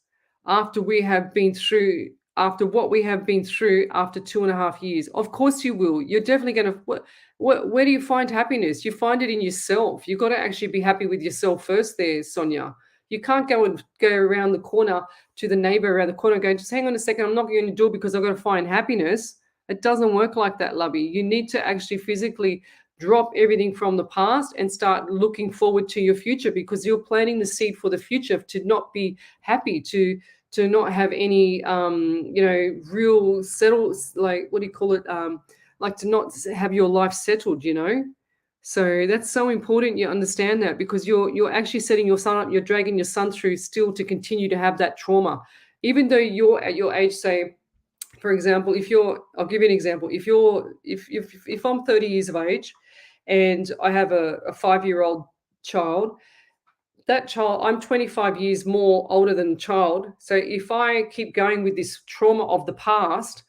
after what we have been through after 2.5 years? Of course you will. You're definitely going to. Where do you find happiness? You find it in yourself. You've got to actually be happy with yourself first there, Sonia. You can't go around the corner to the neighbor around the corner and go, just hang on a second, I'm not going to do it because I've got to find happiness. It doesn't work like that, lovey. You need to actually physically drop everything from the past and start looking forward to your future, because you're planting the seed for the future to not be happy, to not have any, real settle, like, what do you call it? Like to not have your life settled, So that's so important you understand that, because you're actually setting your son up, you're dragging your son through still to continue to have that trauma. Even though you're at your age, say, for example, I'll give you an example. If I'm 30 years of age and I have a 5-year-old child, that child, I'm 25 years more older than the child. So if I keep going with this trauma of the past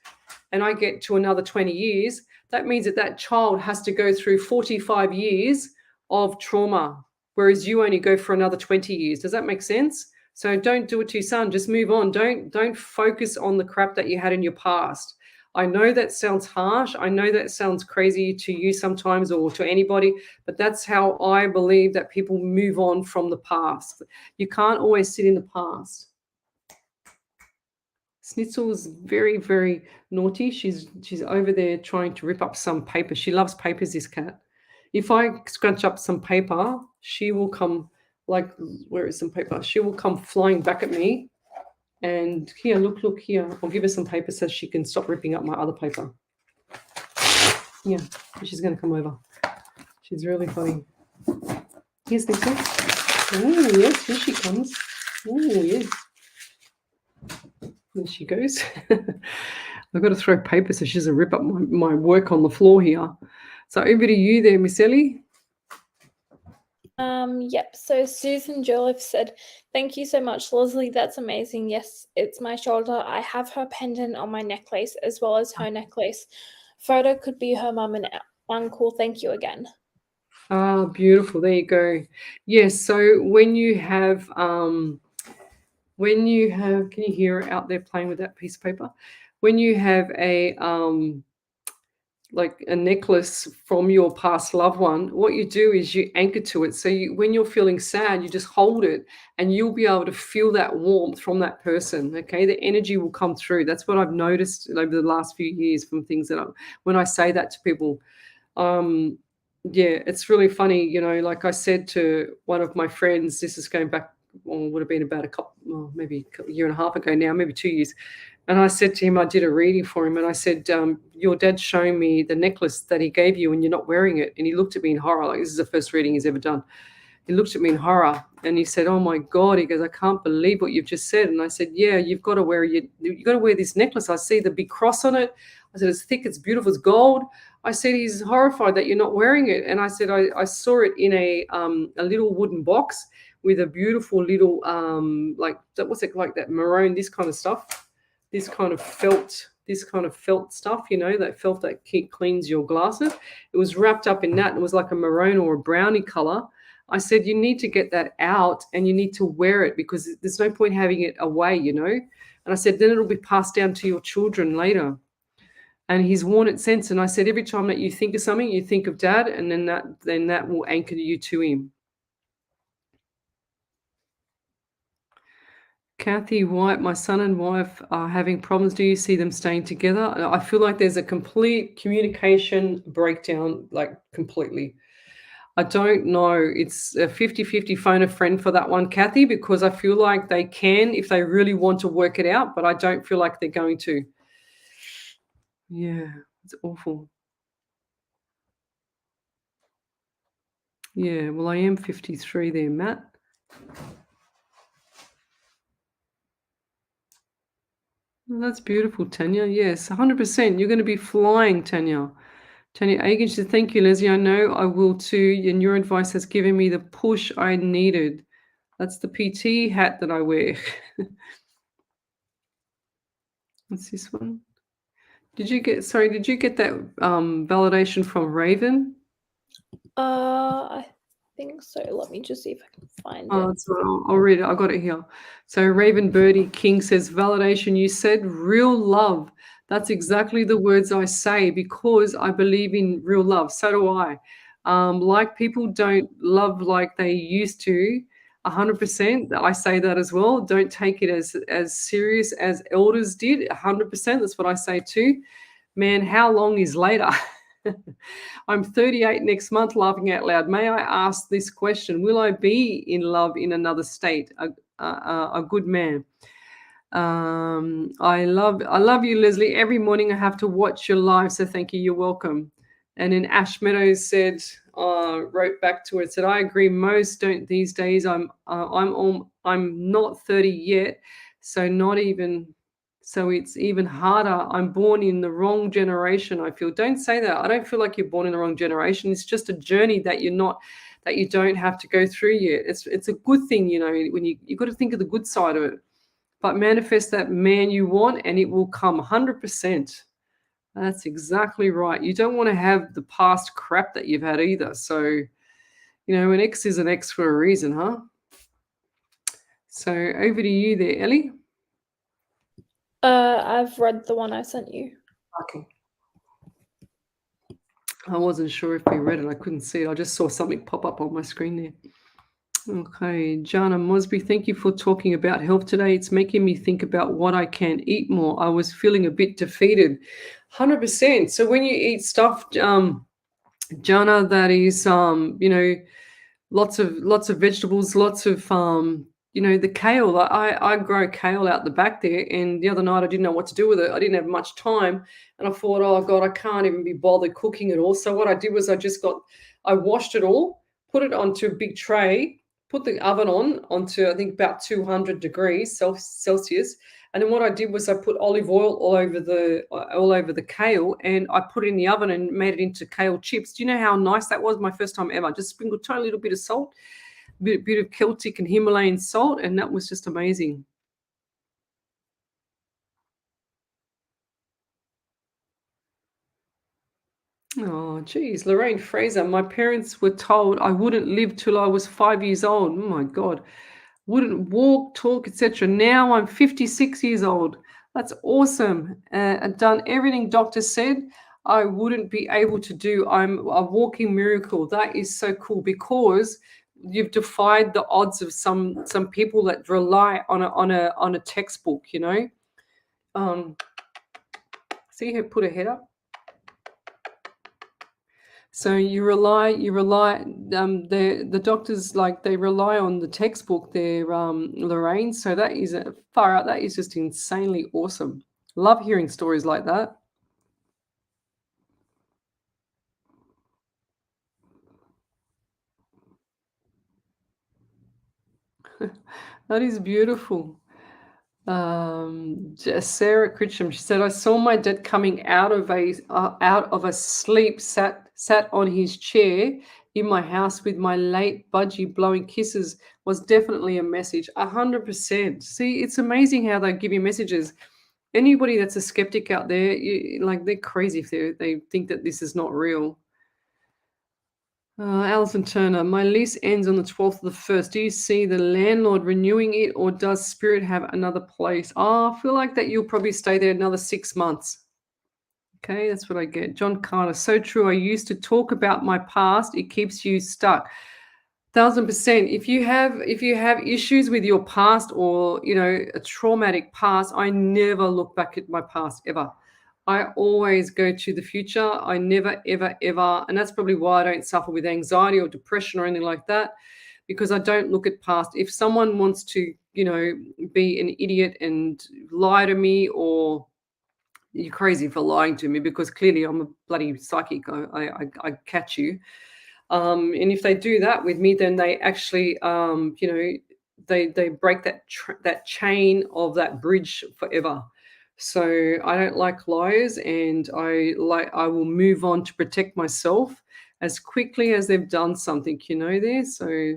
and I get to another 20 years, that means that child has to go through 45 years of trauma, whereas you only go for another 20 years. Does that make sense? So don't do it to your son. Just move on. Don't focus on the crap that you had in your past. I know that sounds harsh. I know that sounds crazy to you sometimes, or to anybody, but that's how I believe that people move on from the past. You can't always sit in the past. Snitzel is very, very naughty. She's over there trying to rip up some paper. She loves papers, this cat. If I scrunch up some paper, she will come, like, where is some paper? She will come flying back at me. And here, look here. I'll give her some paper so she can stop ripping up my other paper. Yeah, she's going to come over. She's really funny. Here's this one. Oh, yes, here she comes. Oh, yes. There she goes. I've got to throw paper so she doesn't rip up my work on the floor here. So over to you there, Miss Ellie. Yep. So Susan Jolliffe said, "Thank you so much, Lesley. That's amazing. Yes, it's my shoulder. I have her pendant on my necklace as well as her necklace. Photo could be her mum and uncle. Thank you again." Ah, beautiful. There you go. Yes. So when you have, can you hear her out there playing with that piece of paper? When you have a like a necklace from your past loved one, what you do is you anchor to it. So when you're feeling sad, you just hold it and you'll be able to feel that warmth from that person. Okay. The energy will come through. That's what I've noticed over the last few years from things that when I say that to people. Yeah, it's really funny. Like I said to one of my friends, this is going back, would have been about maybe a year and a half ago now, maybe 2 years. And I said to him, I did a reading for him, and I said, your dad's showing me the necklace that he gave you and you're not wearing it. And he looked at me in horror. Like, this is the first reading he's ever done. He looked at me in horror and he said, "Oh my God," he goes, "I can't believe what you've just said." And I said, "Yeah, you've got to wear this necklace. I see the big cross on it." I said, "It's thick, it's beautiful, it's gold." I said, "He's horrified that you're not wearing it." And I said, I saw it in a little wooden box with a beautiful little what's it, like that maroon, this kind of stuff, this kind of felt stuff, that felt that cleans your glasses. It was wrapped up in that. And it was like a maroon or a brownie color. I said, "You need to get that out and you need to wear it because there's no point having it away, And I said, then it'll be passed down to your children later." And he's worn it since. And I said, every time that you think of something, you think of Dad, and then that will anchor you to him. Kathy White, my son and wife are having problems. Do you see them staying together? I feel like there's a complete communication breakdown, like completely. I don't know. It's a 50-50 phone a friend for that one, Kathy, because I feel like they can if they really want to work it out, but I don't feel like they're going to. Yeah, it's awful. Yeah, well, I am 53 there, Matt. Well, that's beautiful, Tanya. Yes, 100%. You're going to be flying, Tanya. Tanya Agan said, "Thank you, Leslie. I know I will too. And your advice has given me the push I needed." That's the PT hat that I wear. What's this one? Did you get that validation from Raven? I think so. Let me just see if I can find Oh, it. that's right. I'll read it. I got it here. So Raven Birdie King says, "Validation, you said real love. That's exactly the words I say because I believe in real love. So do I. Like people don't love like they used to. 100%. I say that as well. Don't take it as serious as elders did. 100%. That's what I say too. Man, how long is later?" I'm 38 next month, laughing out loud. May I ask this question? Will I be in love in another state? A good man. I love you, Leslie. Every morning I have to watch your live, so thank you. You're welcome. And then Ash Meadows wrote back to it, said, "I agree. Most don't these days. I'm not 30 yet, so not even." So it's even harder. I'm born in the wrong generation, I feel. Don't say that. I don't feel like you're born in the wrong generation. It's just a journey that you don't have to go through yet. It's a good thing, when you got to think of the good side of it. But manifest that man you want and it will come 100%. That's exactly right. You don't want to have the past crap that you've had either. So, an ex is an ex for a reason, huh? So over to you there, Ellie. I've read the one I sent you. Okay. I wasn't sure if we read it. I couldn't see it. I just saw something pop up on my screen there. Okay, Jana Mosby, thank you for talking about health today. It's making me think about what I can eat more. I was feeling a bit defeated. 100%. So when you eat stuff, Jana, that is, lots of vegetables, lots of the kale. I grow kale out the back there, and the other night I didn't know what to do with it. I didn't have much time, and I thought, oh God, I can't even be bothered cooking it all. So what I did was I washed it all, put it onto a big tray, put the oven onto I think about 200 degrees Celsius, and then what I did was I put olive oil all over the kale, and I put it in the oven and made it into kale chips. Do you know how nice that was? My first time ever. Just sprinkled a tiny little bit of salt, bit of Celtic and Himalayan salt, and that was just amazing. Oh, geez, Lorraine Fraser. My parents were told I wouldn't live till I was 5 years old. Oh my God. Wouldn't walk, talk, etc. Now I'm 56 years old. That's awesome. I've done everything doctor said I wouldn't be able to do. I'm a walking miracle. That is so cool because you've defied the odds of some people that rely on a textbook. See her put her head up. So the doctors, like, they rely on the textbook there, Lorraine. So that is far out. That is just insanely awesome. Love hearing stories like that. That is beautiful. Sarah Critcham, she said, I saw my dad coming out of a sleep, sat on his chair in my house with my late budgie blowing kisses. Was definitely a message. 100%. See, it's amazing how they give you messages. Anybody that's a skeptic out there, they're crazy if they think that this is not real. Alison Turner, my lease ends on the 12th of the 1st. Do you see the landlord renewing it, or does Spirit have another place? Oh, I feel like that you'll probably stay there another 6 months. Okay, that's what I get. John Carter, so true. I used to talk about my past. It keeps you stuck. 1000%. If you have issues with your past, or a traumatic past, I never look back at my past ever. I always go to the future. I never, ever, ever, and that's probably why I don't suffer with anxiety or depression or anything like that, because I don't look at past. If someone wants to, be an idiot and lie to me, or you're crazy for lying to me, because clearly I'm a bloody psychic. I catch you. And if they do that with me, then they actually, they break that chain of that bridge forever. So I don't like liars, and I will move on to protect myself as quickly as they've done something, there. So,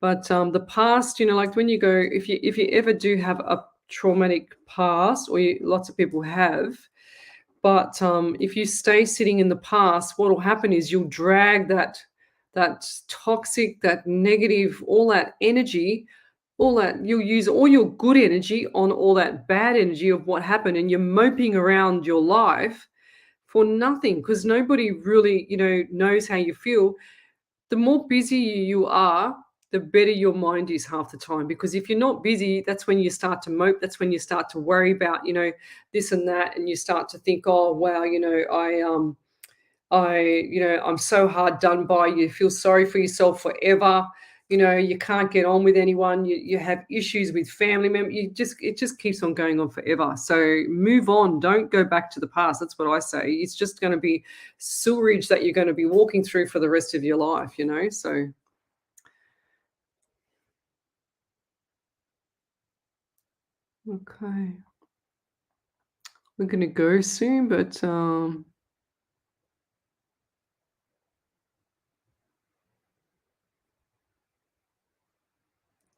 but the past, like when you go, if you ever do have a traumatic past, or lots of people have, but if you stay sitting in the past, what will happen is you'll drag that toxic, that negative, all that energy, all that, you'll use all your good energy on all that bad energy of what happened, and you're moping around your life for nothing, because nobody really, knows how you feel. The more busy you are, the better your mind is half the time, because if you're not busy, that's when you start to mope. That's when you start to worry about, this and that, and you start to think, oh wow, I'm so hard done by. You feel sorry for yourself forever. You can't get on with anyone. You have issues with family members. It just keeps on going on forever. So move on. Don't go back to the past. That's what I say. It's just going to be sewerage that you're going to be walking through for the rest of your life, so. Okay. We're going to go soon, but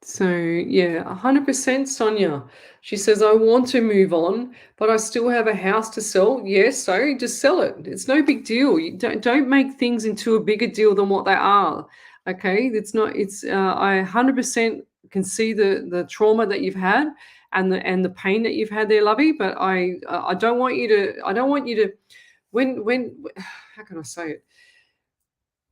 so yeah, 100%, Sonia. She says, I want to move on, but I still have a house to sell. Yes, so just sell it. It's no big deal. You don't make things into a bigger deal than what they are. Okay, I 100% can see the trauma that you've had, and the pain that you've had there, lovey. But I don't want you to when how can I say it?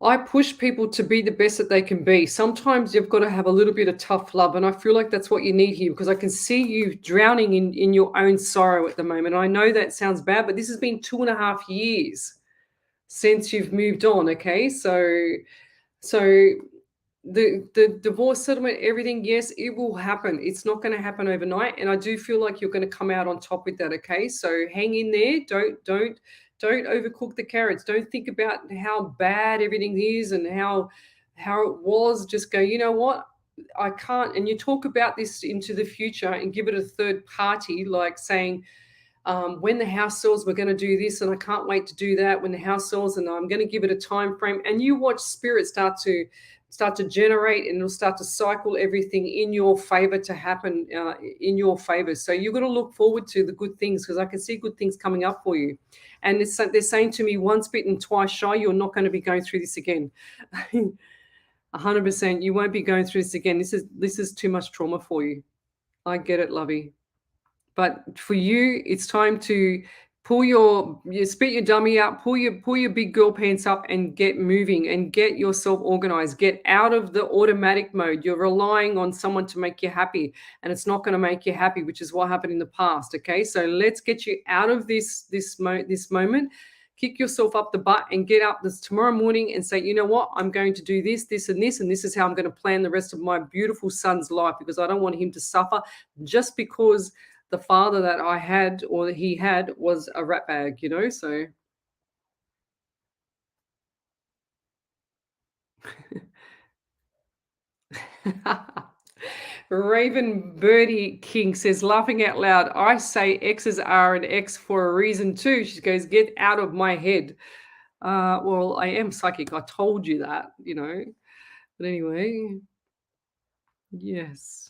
I push people to be the best that they can be. Sometimes you've got to have a little bit of tough love, and I feel like that's what you need here, because I can see you drowning in your own sorrow at the moment. I know that sounds bad, but this has been 2.5 years since you've moved on. Okay, so the divorce settlement, everything, yes, it will happen. It's not going to happen overnight, and I do feel like you're going to come out on top with that. Okay, so hang in there. Don't overcook the carrots. Don't think about how bad everything is and how it was. Just go, you know what, I can't. And you talk about this into the future and give it a third party, like saying, when the house sells, we're going to do this, and I can't wait to do that. When the house sells, and I'm going to give it a time frame, and you watch spirit start to generate, and it'll start to cycle everything in your favor to happen in your favor. So you've got to look forward to the good things, because I can see good things coming up for you. And they're saying to me, once bitten, twice shy. You're not going to be going through this again. 100%. You won't be going through this again. This is too much trauma for you. I get it, lovey. But for you, it's time to spit your dummy out, pull your big girl pants up, and get moving and get yourself organized. Get out of the automatic mode. You're relying on someone to make you happy, and it's not going to make you happy, which is what happened in the past. Okay, so let's get you out of this moment. Kick yourself up the butt and get up this tomorrow morning and say, you know what, I'm going to do this, this, and this, and this is how I'm going to plan the rest of my beautiful son's life, because I don't want him to suffer just because the father that I had, or that he had, was a rat bag, so. Raven Birdie King says, laughing out loud, I say X's are an X for a reason too. She goes, get out of my head. Well, I am psychic. I told you that, But anyway, yes.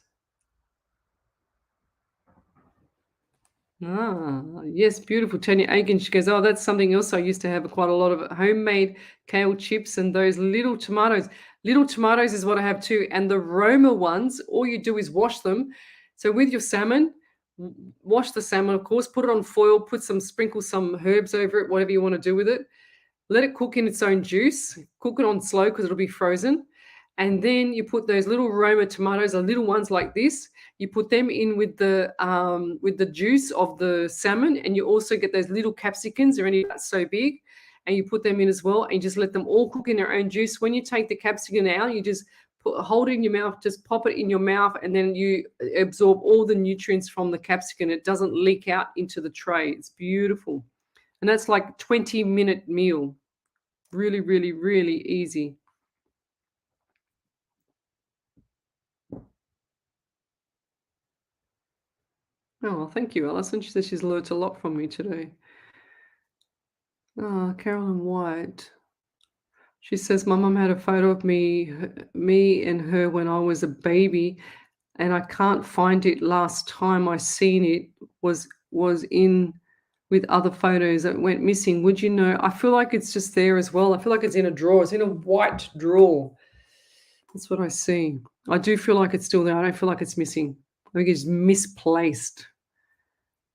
Yes, beautiful. Tanya Aiken, she goes, oh, that's something else I used to have quite a lot of, homemade kale chips and those little tomatoes. Little tomatoes is what I have too. And the Roma ones, all you do is wash them. So with your salmon, wash the salmon, of course, put it on foil, sprinkle some herbs over it, whatever you want to do with it. Let it cook in its own juice. Cook it on slow because it'll be frozen. And then you put those little Roma tomatoes, the little ones like this. You put them in with the juice of the salmon, and you also get those little capsicums. They're only about so big, and you put them in as well, and you just let them all cook in their own juice. When you take the capsicum out, you just hold it in your mouth, just pop it in your mouth, and then you absorb all the nutrients from the capsicum. It doesn't leak out into the tray. It's beautiful. And that's like 20-minute meal. Really, really, really easy. Oh, well, thank you, Alison. She says she's learnt a lot from me today. Oh, Carolyn White. She says, my mum had a photo of me and her when I was a baby, and I can't find it. Last time I seen it was in with other photos that went missing. Would you know? I feel like it's just there as well. I feel like it's in a drawer. It's in a white drawer. That's what I see. I do feel like it's still there. I don't feel like it's missing. I think it's misplaced.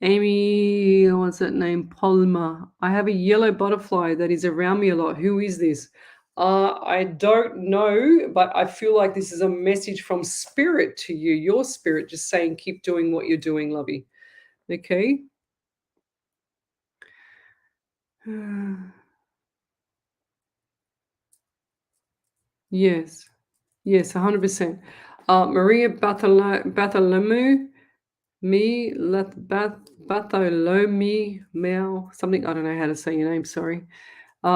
Amy, what's that name? Palmer. I have a yellow butterfly that is around me a lot. Who is this? I don't know, but I feel like this is a message from spirit to you, your spirit, just saying, keep doing what you're doing, lovey. Okay. Yes. Yes, 100%. Maria Bartholomew, Bartholomew, something, I don't know how to say your name, sorry.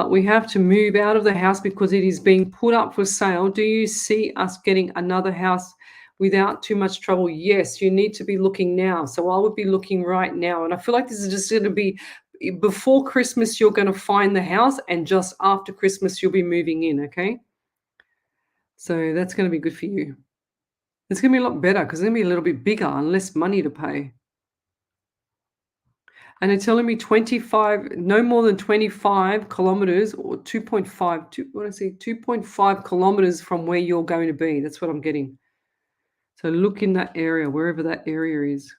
We have to move out of the house because it is being put up for sale. Do you see us getting another house without too much trouble? Yes, you need to be looking now. So I would be looking right now. And I feel like this is just going to be before Christmas, you're going to find the house, and just after Christmas, you'll be moving in, okay? So that's going to be good for you. It's going to be a lot better because it's going to be a little bit bigger and less money to pay. And they're telling me 25, no more than 25 kilometers, or 2.5 kilometers from where you're going to be. That's what I'm getting. So look in that area, wherever that area is.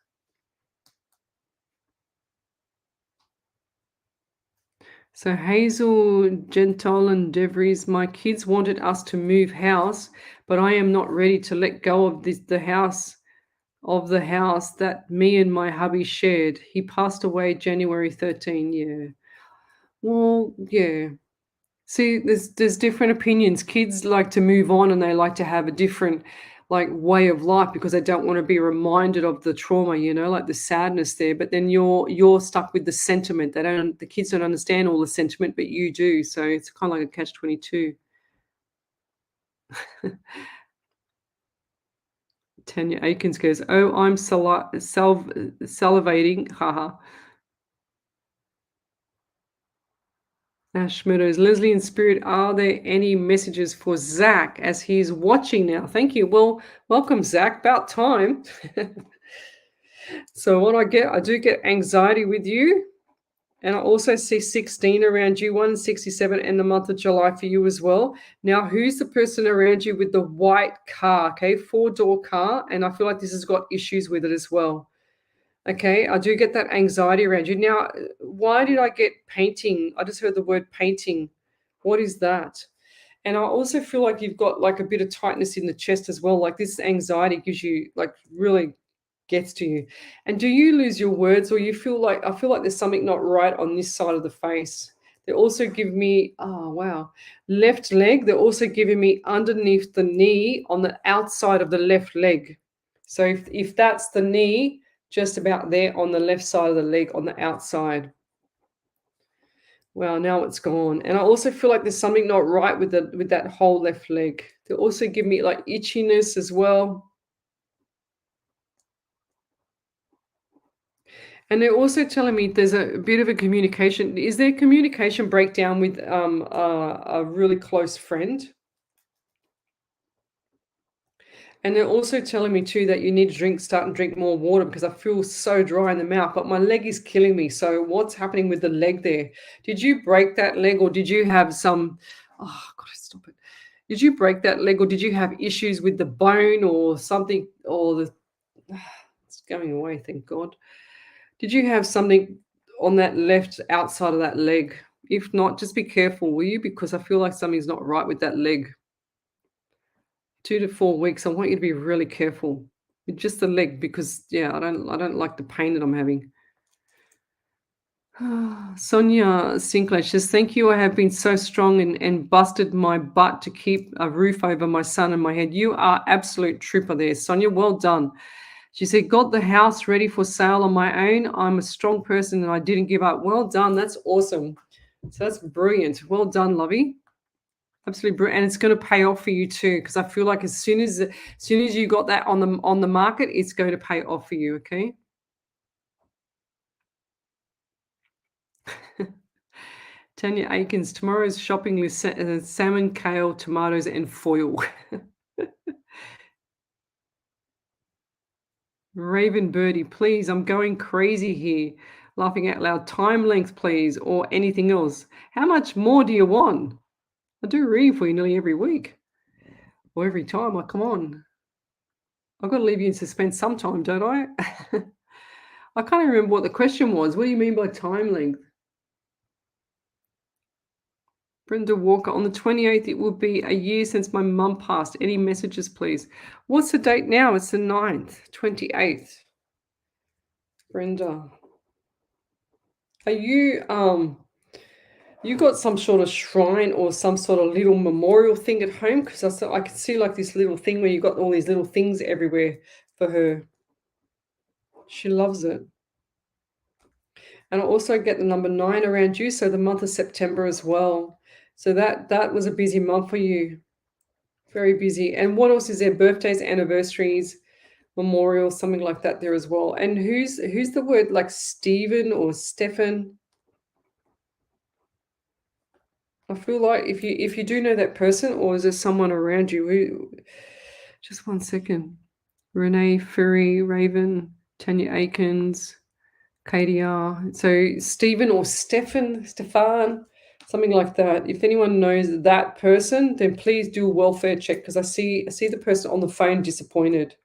So Hazel, Gentile, and Devries, my kids wanted us to move house, but I am not ready to let go of the house that me and my hubby shared. He passed away January 13. Yeah. Well, yeah. See, there's different opinions. Kids like to move on and they like to have a different like way of life because they don't want to be reminded of the trauma, like the sadness there. But then you're stuck with the sentiment. The kids don't understand all the sentiment, but you do. So it's kind of like a catch-22. Tanya Aikens goes, "Oh, I'm salivating." Haha. Ash Meadows, Leslie in spirit, are there any messages for Zach as he's watching now? Thank you. Well, welcome, Zach. About time. So what I do get anxiety with you. And I also see 16 around you, 167 in the month of July for you as well. Now, who's the person around you with the white car? Okay, 4-door car. And I feel like this has got issues with it as well. Okay, I do get that anxiety around you. Now, why did I get painting? I just heard the word painting. What is that? And I also feel like you've got like a bit of tightness in the chest as well. Like this anxiety gives you like really gets to you. And do you lose your words or you feel like, I feel like there's something not right on this side of the face. They also give me, oh, wow, left leg. They're also giving me underneath the knee on the outside of the left leg. So if that's the knee, just about there on the left side of the leg on the outside. Well, now it's gone. And I also feel like there's something not right with that whole left leg. They also give me like itchiness as well. And they're also telling me there's a bit of a communication. Is there communication breakdown with a really close friend? And they're also telling me too that you need to start and drink more water because I feel so dry in the mouth, but my leg is killing me. So what's happening with the leg there? Did you break that leg or did you have some, oh, God, stop it. Did you break that leg or did you have issues with the bone or something or it's going away, thank God. Did you have something on that left outside of that leg? If not, just be careful, will you? Because I feel like something's not right with that leg. 2 to 4 weeks. I want you to be really careful with just the leg because yeah, I don't like the pain that I'm having. Sonia Sinclair says, thank you. I have been so strong and busted my butt to keep a roof over my son and my head. You are absolute trooper there, Sonia. Well done. She said, got the house ready for sale on my own. I'm a strong person and I didn't give up. Well done. That's awesome. So that's brilliant. Well done, lovey. Absolutely brilliant. And it's going to pay off for you too, because I feel like as soon as you got that on the market, it's going to pay off for you, okay? Tanya Aikens, tomorrow's shopping list, salmon, kale, tomatoes, and foil. Raven Birdie, please, I'm going crazy here. Laughing out loud. Time length, please, or anything else. How much more do you want? I do read for you nearly every week. Or every time. Like, come on. I've got to leave you in suspense sometime, don't I? I can't remember what the question was. What do you mean by time length? Brenda Walker, on the 28th, it will be a year since my mum passed. Any messages, please? What's the date now? It's the 9th, 28th. Brenda. Are you, you got some sort of shrine or some sort of little memorial thing at home? Because I can see like this little thing where you got all these little things everywhere for her. She loves it. And I also get the number 9 around you, so the month of September as well. So that was a busy month for you. Very busy. And what else is there? Birthdays, anniversaries, memorials, something like that there as well. And who's the word like Stephen or Stefan? I feel like if you do know that person, or is there someone around you who? Just one second. Renee, Ferry, Raven, Tanya Aikens, KDR. So Stephen or Stefan, something like that. If anyone knows that person, then please do a welfare check because I see the person on the phone disappointed.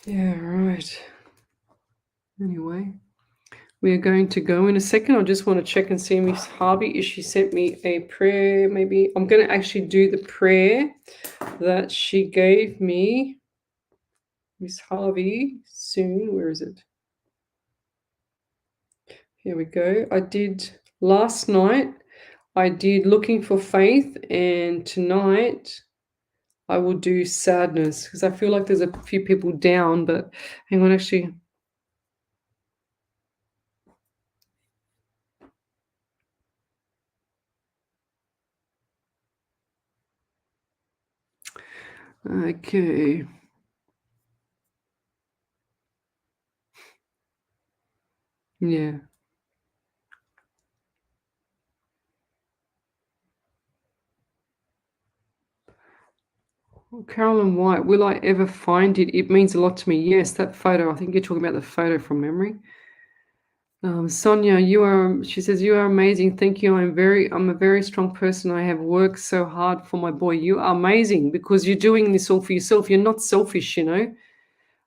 Yeah, right. Anyway, we are going to go in a second. I just want to check and see Miss Harvey if she sent me a prayer. Maybe I'm going to actually do the prayer that she gave me. Miss Harvey, soon. Where is it? Here we go. I did last night, I did looking for faith, and tonight I will do sadness because I feel like there's a few people down, but hang on, actually. Okay. Yeah. Carolyn White, will I ever find it? It means a lot to me. Yes, that photo. I think you're talking about the photo from memory. Sonia, she says, you are amazing. Thank you. I'm a very strong person. I have worked so hard for my boy. You are amazing because you're doing this all for yourself. You're not selfish, you know.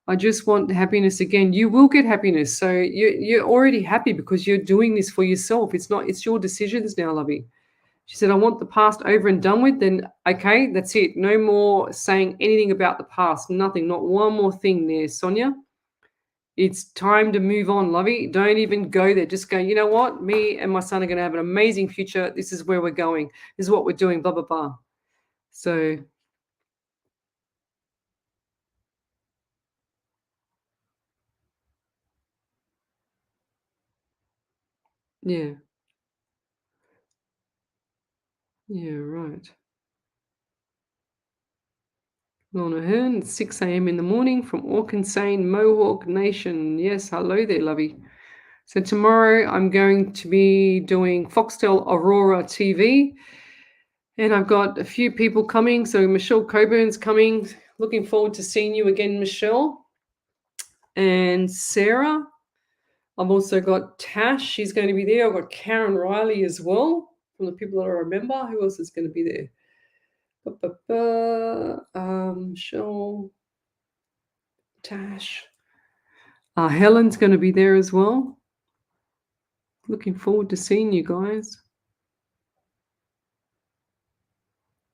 I just want happiness again. You will get happiness. So you're already happy because you're doing this for yourself. It's your decisions now, lovey. She said, I want the past over and done with. Then, okay, that's it. No more saying anything about the past. Nothing. Not one more thing there, Sonia. It's time to move on, lovey. Don't even go there. Just go, you know what? Me and my son are going to have an amazing future. This is where we're going. This is what we're doing, blah, blah, blah. So, yeah. Yeah, right. Lorna Hearn, 6 a.m. in the morning from Orkinsane, Mohawk Nation. Yes, hello there, lovey. So tomorrow I'm going to be doing Foxtel Aurora TV. And I've got a few people coming. So Michelle Coburn's coming. Looking forward to seeing you again, Michelle. And Sarah. I've also got Tash. She's going to be there. I've got Karen Riley as well, from the people that I remember. Who else is going to be there? Michelle, Tash. Helen's going to be there as well. Looking forward to seeing you guys.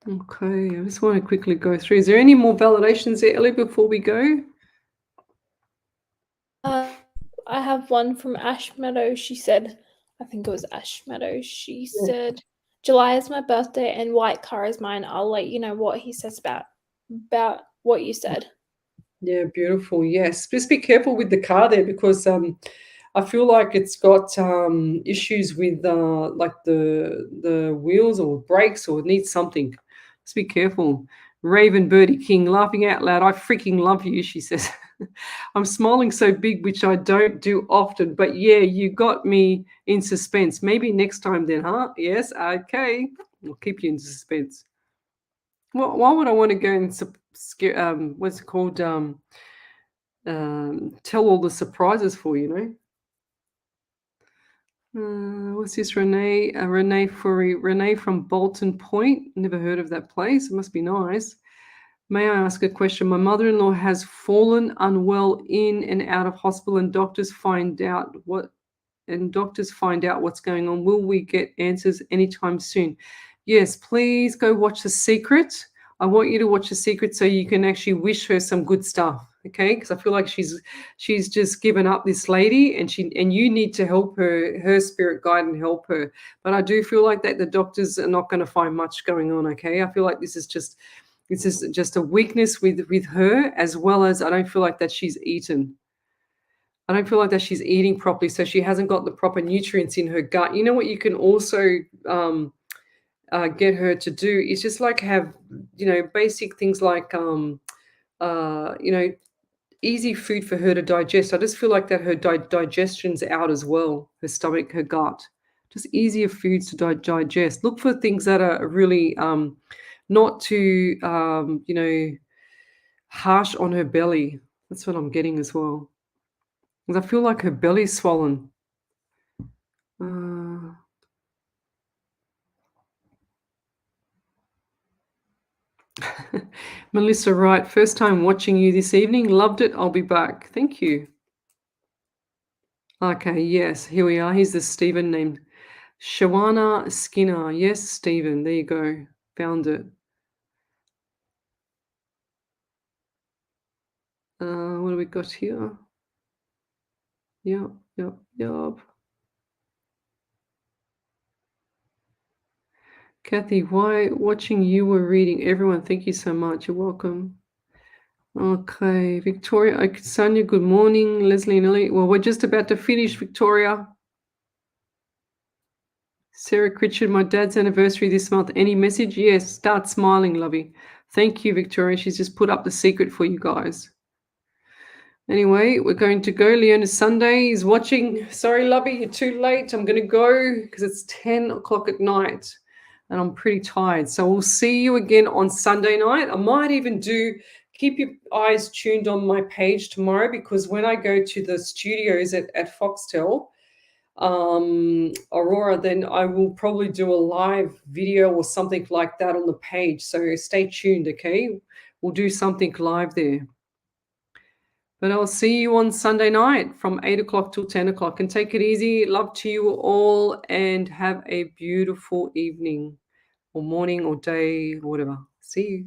Okay, I just want to quickly go through. Is there any more validations there, Ellie, before we go? I have one from Ash Meadow. She said, I think it was Ash Meadow. She said, July is my birthday and white car is mine. I'll let you know what he says about what you said. Yeah, beautiful. Yes, just be careful with the car there because I feel like it's got issues with like the wheels or brakes or needs something. Just be careful. Raven Birdie King laughing out loud. I freaking love you, she says. I'm smiling so big, which I don't do often. But yeah, you got me in suspense. Maybe next time then, huh? Yes, okay. I'll keep you in suspense. Well, why would I want to go and what's it called? Tell all the surprises for you know. What's this, Renee? Renee from Bolton Point. Never heard of that place. It must be nice. May I ask a question? My mother-in-law has fallen unwell in and out of hospital, and doctors find out what's going on. Will we get answers anytime soon? Yes, please go watch The Secret. I want you to watch The Secret so you can actually wish her some good stuff. Okay, because I feel like she's just given up, this lady, and you need to help her spirit guide and help her. But I do feel like that the doctors are not going to find much going on. Okay, I feel like this is just a weakness with her, as well as I don't feel like that she's eaten. I don't feel like that she's eating properly, so she hasn't got the proper nutrients in her gut. You know what you can also get her to do is just like have, basic things like, easy food for her to digest. I just feel like that her digestion's out as well, her stomach, her gut. Just easier foods to digest. Look for things that are really not too, harsh on her belly. That's what I'm getting as well. Because I feel like her belly's swollen. Uh, Melissa Wright, first time watching you this evening. Loved it. I'll be back. Thank you. Okay, yes, here we are. Here's the Stephen named Shawana Skinner. Yes, Stephen. There you go. Found it. What do we got here? Yep, yep, yep. Kathy, why watching you were reading? Everyone, thank you so much. You're welcome. Okay, Victoria, Sonia, good morning. Leslie and Ellie. Well, we're just about to finish, Victoria. Sarah Critchard, my dad's anniversary this month. Any message? Yes, start smiling, lovey. Thank you, Victoria. She's just put up the secret for you guys. Anyway, we're going to go. Leona Sunday is watching. Sorry, lovey, you're too late. I'm going to go because it's 10 o'clock at night and I'm pretty tired. So we'll see you again on Sunday night. I might even keep your eyes tuned on my page tomorrow, because when I go to the studios at Foxtel, Aurora, then I will probably do a live video or something like that on the page. So stay tuned, okay? We'll do something live there. But I'll see you on Sunday night from 8 o'clock till 10 o'clock. And take it easy. Love to you all and have a beautiful evening or morning or day or whatever. See you.